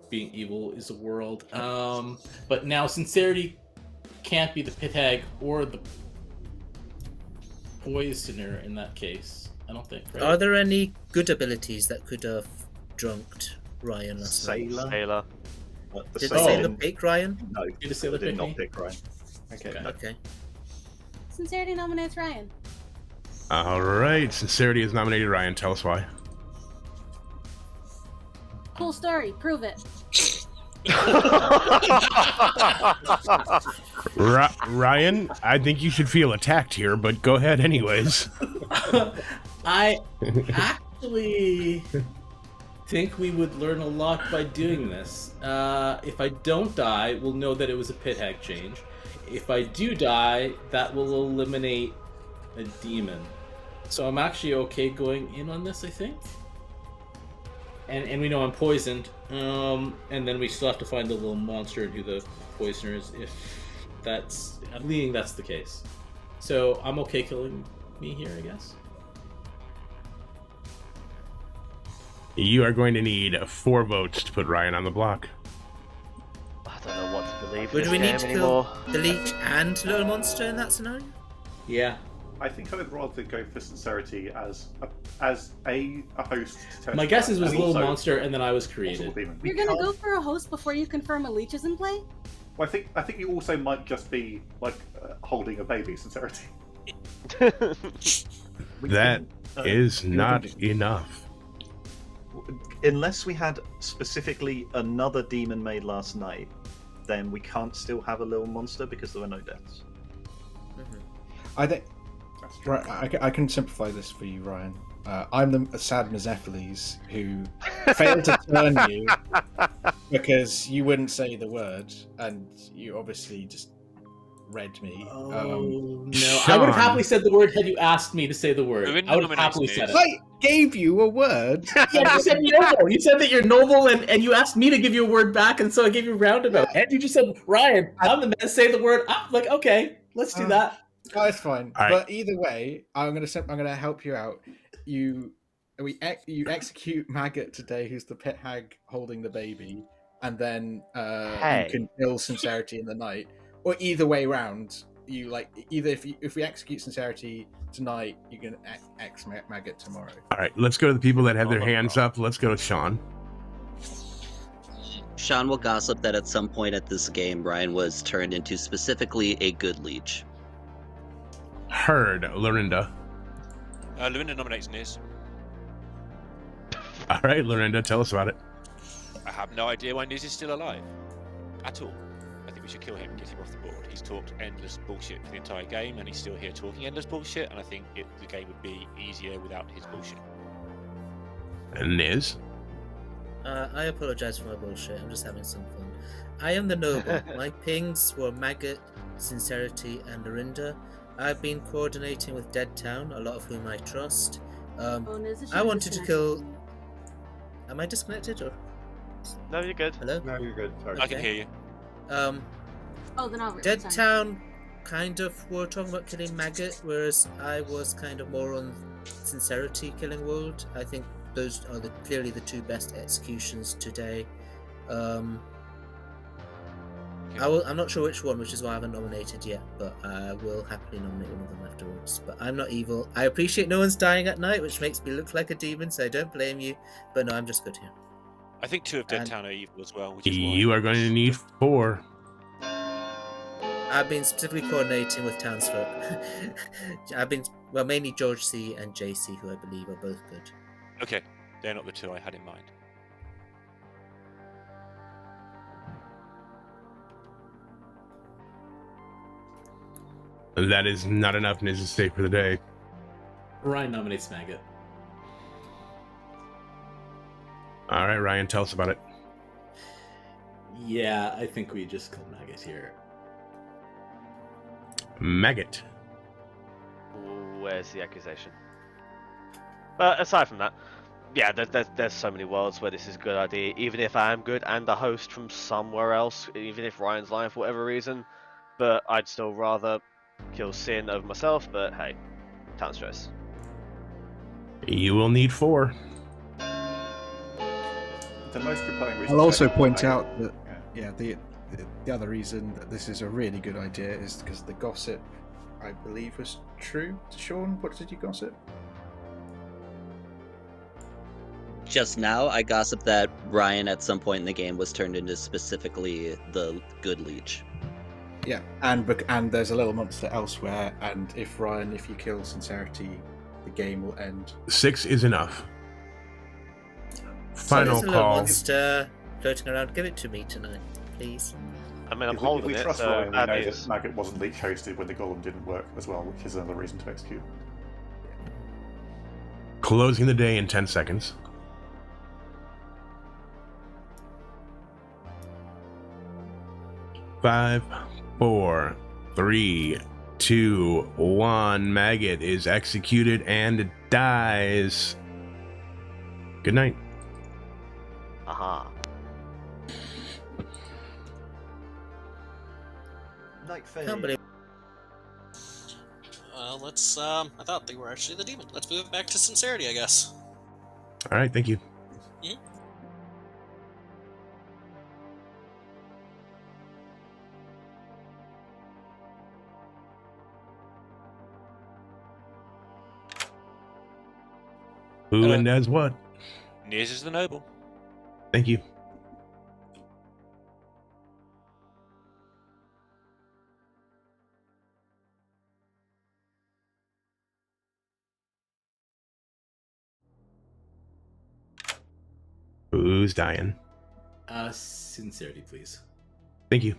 being evil is a world. But now sincerity can't be the Pit Hag or the poisoner in that case. I don't think. Right?
Are there any good abilities that could have drunked Ryan last night?
Sailor.
Did the sailor pick Ryan?
No,
Did the sailor
did
pick
not
me?
pick Ryan.
Okay.
Sincerity nominates Ryan.
All right, Sincerity has nominated Ryan. Tell us why.
Cool story. Prove it.
Ryan, I think you should feel attacked here, but go ahead anyways.
I actually think we would learn a lot by doing this. If I don't die, we'll know that it was a Pit Hag change. If I do die, that will eliminate a demon. So I'm actually okay going in on this, I think. And we know I'm poisoned. And then we still have to find the little monster and who the poisoner is, if that's... I'm leaning that's the case. So I'm okay killing me here, I guess.
You are going to need 4 votes to put Ryan on the block.
I don't know what to believe
Would
in
we
this
need to
game anymore.
kill the leech and little monster in that scenario?
Yeah.
I think I would rather go for Sincerity as a host. To
My guess is it was
and
Little
also
Monster, and then I was
possible
created.
demon.
You're gonna go for a host before you confirm a leech is in play?
Well, I think you also might just be like holding a baby. Sincerity.
That is not enough.
unless we had specifically another demon made last night, then we can't still have a little monster because there were no deaths.
I think. Right, I can simplify this for you, Ryan. I'm the sad Mezephiles who failed to turn you because you wouldn't say the word, and you obviously just read me.
Oh no! I would have happily said the word had you asked me to say the word. I would have happily said it.
I gave you a word.
Yeah, you said noble. You said that you're noble, and you asked me to give you a word back, and so I gave you roundabout. And you just said, Ryan, I'm the man. Say the word. I'm like, okay, let's do that.
Oh, it's fine.
All right.
But either way, I'm gonna help you out. You execute Maggot today, who's the pit hag holding the baby, and then
Hey.
you can kill Sincerity in the night. Or either way round, you either if we execute Sincerity tonight, you can ex Maggot tomorrow.
All right, let's go to the people that have their hands up. Let's go with Sean.
Sean will gossip that at some point at this game, Ryan was turned into specifically a good leech.
Heard. Lorinda.
Lorinda nominates Niz.
All right, Lorinda, tell us about it.
I have no idea why Niz is still alive. At all. I think we should kill him, get him off the board. He's talked endless bullshit for the entire game, and he's still here talking endless bullshit, and I think the game would be easier without his bullshit.
And Niz?
I apologize for my bullshit. I'm just having some fun. I am the noble. My pings were Maggot, Sincerity, and Lorinda. I've been coordinating with Dead Town, a lot of whom I trust. I wanted to kill. Am I disconnected or?
No, you're good.
Hello.
No, you're good. Sorry.
I can hear you.
Oh, then I'll
Dead Town kind of were talking about killing Maggot, whereas I was kind of more on Sincerity killing World. I think those are clearly the two best executions today. I'm not sure which one, which is why I haven't nominated yet, but I will happily nominate one of them afterwards. But I'm not evil. I appreciate no one's dying at night, which makes me look like a demon, so I don't blame you. But no, I'm just good here.
I think 2 of Dead Town are evil as well, which is why.
You are going to need 4.
I've been specifically coordinating with townsfolk. Mainly George C and JC, who I believe are both good.
Okay, they're not the 2 I had in mind.
That is not enough Niz to stay for the day.
Ryan nominates Maggot.
All right, Ryan, tell us about it.
Yeah, I think we just kill Maggot here.
Maggot.
Where's the accusation? But aside from that, yeah, there's so many worlds where this is a good idea. Even if I am good and a host from somewhere else, even if Ryan's lying for whatever reason, but I'd still rather kill Sin over myself. But hey, town stress.
You will need 4.
The most compelling reason.
I'll also point out that the other reason that this is a really good idea is because the gossip, I believe, was true. Sean, what did you gossip?
Just now, I gossiped that Ryan at some point in the game was turned into specifically the good leech.
Yeah, and there's a little monster elsewhere, and if you kill Sincerity, the game will end.
6 is enough. Final
there's a little
call.
monster floating around. Give it to me tonight, please.
I mean, I'm
If
holding
we
it,
trust
so
Ryan, we
bad
know
news.
that Maggot wasn't leech hosted when the golem didn't work as well, which is another reason to execute.
Closing the day in 10 seconds. Five, 4, 3, 2, 1. Maggot is executed and dies. Good night.
Aha.
Night
Can't believe.
Let's. I thought they were actually the demon. Let's move back to Sincerity, I guess.
All right, thank you.
Mhm.
Who and does what?
Niz is the noble.
Thank you. Who's dying?
Sincerity, please.
Thank you.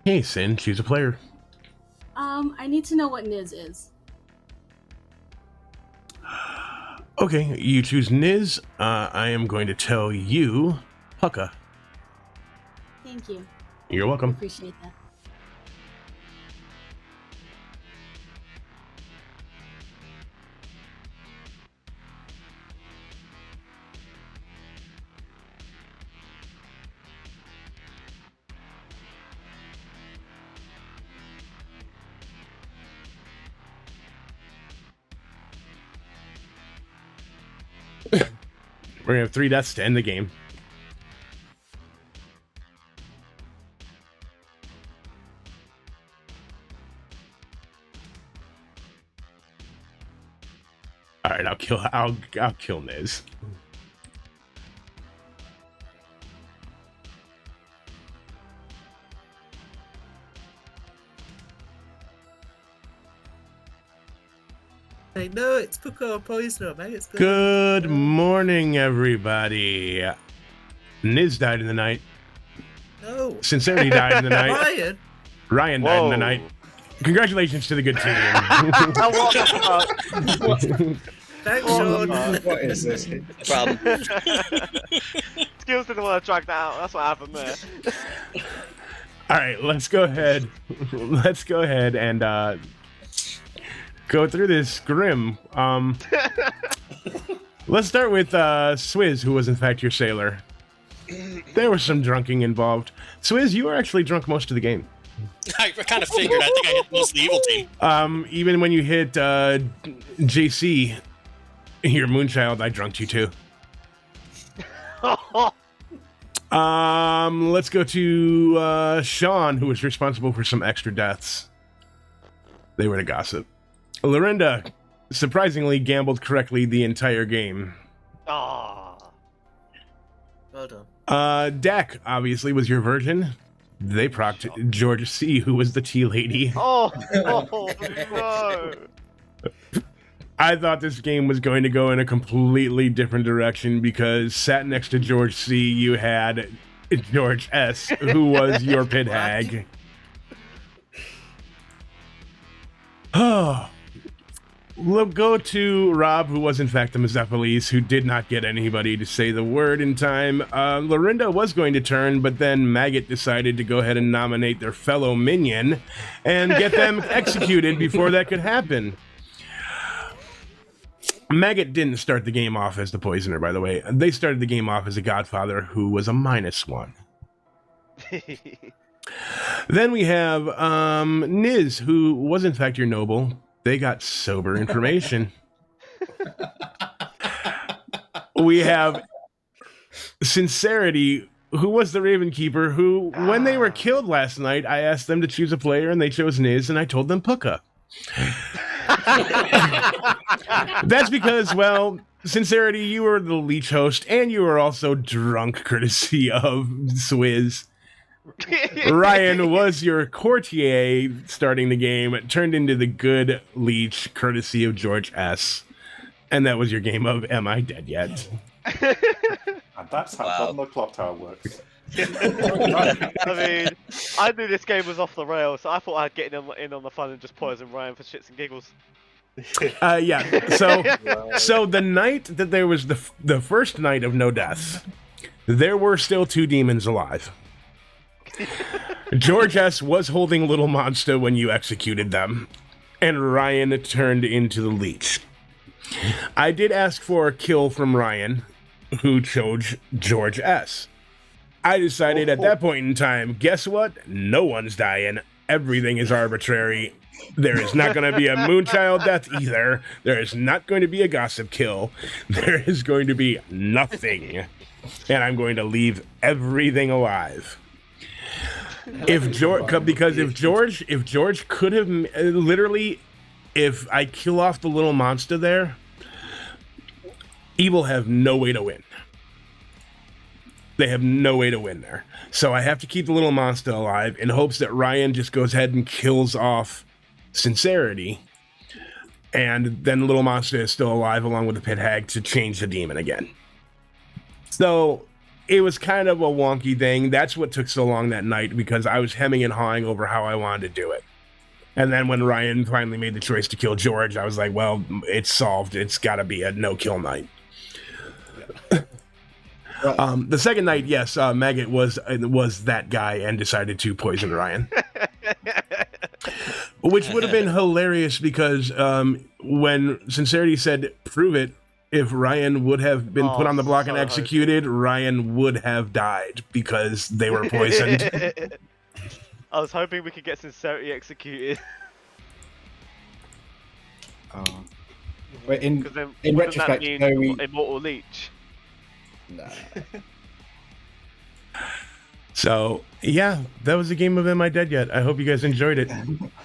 Hey, Sin, choose a player.
I need to know what Niz is.
Okay, you choose Niz. I am going to tell you Pucka.
Thank you.
You're welcome.
Appreciate that.
We're gonna have 3 deaths to end the game. All right, I'll kill Niz.
Like, no, it's Puka or Poisoner, mate. It's
Good morning, everybody. Niz died in the night.
No.
Sincerity died in the night. Ryan died in the night. Congratulations to the good team.
Thanks, Sean.
What is this?
Problem.
Skills didn't want to drag that out. That's what happened there.
All right, let's go ahead. Let's go ahead and go through this Grim. Let's start with Swizz, who was in fact your sailor. There was some drunking involved. Swizz, you were actually drunk most of the game.
I kind of figured. I think I hit most of the evil team.
Even when you hit JC, your Moonchild, I drunked you too. Let's go to Sean, who was responsible for some extra deaths. They were to gossip. Lorinda surprisingly gambled correctly the entire game.
Ah.
Well done.
Dak obviously was your virgin. They procced George C, who was the tea lady.
Oh no!
I thought this game was going to go in a completely different direction because sat next to George C, you had George S, who was your pit hag. Oh. We'll go to Rob, who was in fact the Mazephalis, who did not get anybody to say the word in time. Lorinda was going to turn, but then Maggot decided to go ahead and nominate their fellow minion and get them executed before that could happen. Maggot didn't start the game off as the poisoner, by the way. They started the game off as a Godfather who was a -1. Then we have Niz, who was in fact your noble. They got sober information. We have Sincerity, who was the Raven Keeper, who, when they were killed last night, I asked them to choose a player, and they chose Niz, and I told them Puka. That's because, well, Sincerity, you were the leech host, and you were also drunk, courtesy of Swizz. Ryan was your courtier starting the game. It turned into the good leech, courtesy of George S. And that was your game of Am I Dead Yet?
And that's how the Clocktower works.
I mean, I knew this game was off the rails, so I thought I'd get in on the fun and just poison Ryan for shits and giggles.
Yeah. So the night that there was the first night of no deaths, there were still 2 demons alive. George S. was holding Little Monster when you executed them, and Ryan turned into the leech. I did ask for a kill from Ryan, who chose George S. I decided at that point in time, guess what? No one's dying. Everything is arbitrary. There is not going to be a Moonchild death either. There is not going to be a gossip kill. There is going to be nothing. And I'm going to leave everything alive. If George could have literally, if I kill off the Little Monster there, Evil have no way to win. They have no way to win there. So I have to keep the Little Monster alive in hopes that Ryan just goes ahead and kills off Sincerity, and then Little Monster is still alive along with the Pit Hag to change the demon again. So it was kind of a wonky thing. That's what took so long that night, because I was hemming and hawing over how I wanted to do it. And then when Ryan finally made the choice to kill George, I was like, well, it's solved. It's got to be a no-kill night. The second night, yes, Maggot was that guy and decided to poison Ryan. Which would have been hilarious, because when Sincerity said, prove it, if Ryan would have been put on the block and executed, Ryan would have died because they were poisoned.
I was hoping we could get Sincerity executed.
In
then
in
wouldn't that
retrospect,
mean
no, we
Immortal Leech?
Nah.
So, yeah, that was a game of Am I Dead Yet? I hope you guys enjoyed it.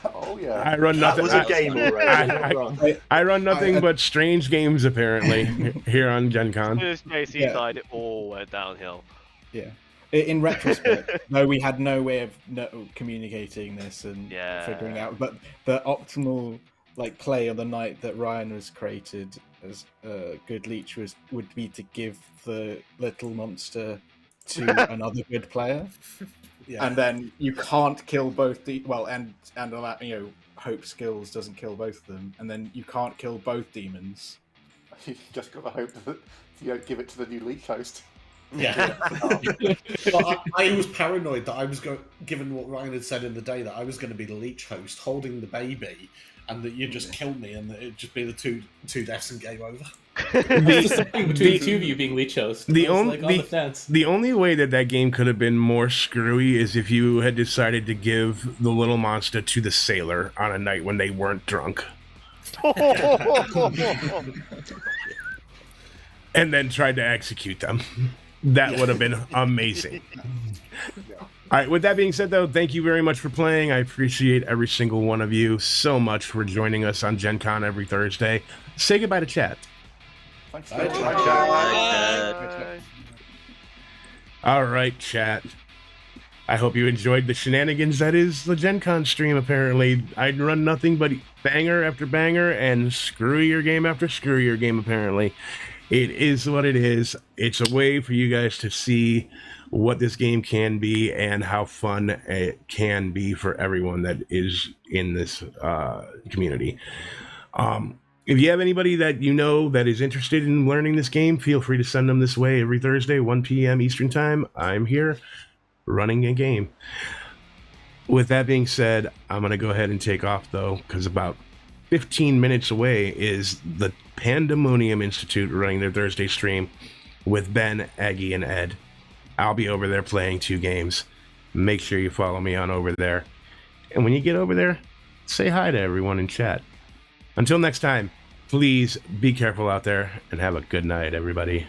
Oh, yeah.
I run nothing.
That was a game already.
I run nothing but strange games, apparently, here on Gen Con.
As soon as JC died, it all went downhill.
Yeah. In retrospect, no, we had no way of communicating this and figuring out. But the optimal play on the night that Ryan was created as a good leech would be to give the little monster to another good player, and then you can't kill both and hope skills doesn't kill both of them, and then you can't kill both demons.
You just got to hope that you don't give it to the new leech host.
Yeah. Well, I was paranoid that I was given what Ryan had said in the day, that I was going to be the leech host holding the baby, and that you'd just kill me, and that it'd just be the two deaths and game over.
Between the two of you being leech host.
The
The
only way that game could have been more screwy is if you had decided to give the little monster to the sailor on a night when they weren't drunk. And then tried to execute them. That would have been amazing. All right, with that being said, though, thank you very much for playing. I appreciate every single one of you so much for joining us on Gen Con every Thursday. Say goodbye to chat.
Thanks.
Bye, chat.
All right, chat. I hope you enjoyed the shenanigans that is the Gen Con stream, apparently. I'd run nothing but banger after banger and screwier game after screwier game, apparently. It is what it is. It's a way for you guys to see what this game can be and how fun it can be for everyone that is in this community. If you have anybody that you know that is interested in learning this game, feel free to send them this way every Thursday, 1 p.m. Eastern Time. I'm here running a game. With that being said, I'm going to go ahead and take off, though, because about 15 minutes away is the Pandemonium Institute running their Thursday stream with Ben, Aggie, and Ed. I'll be over there playing 2 games. Make sure you follow me on over there. And when you get over there, say hi to everyone in chat. Until next time, please be careful out there and have a good night, everybody.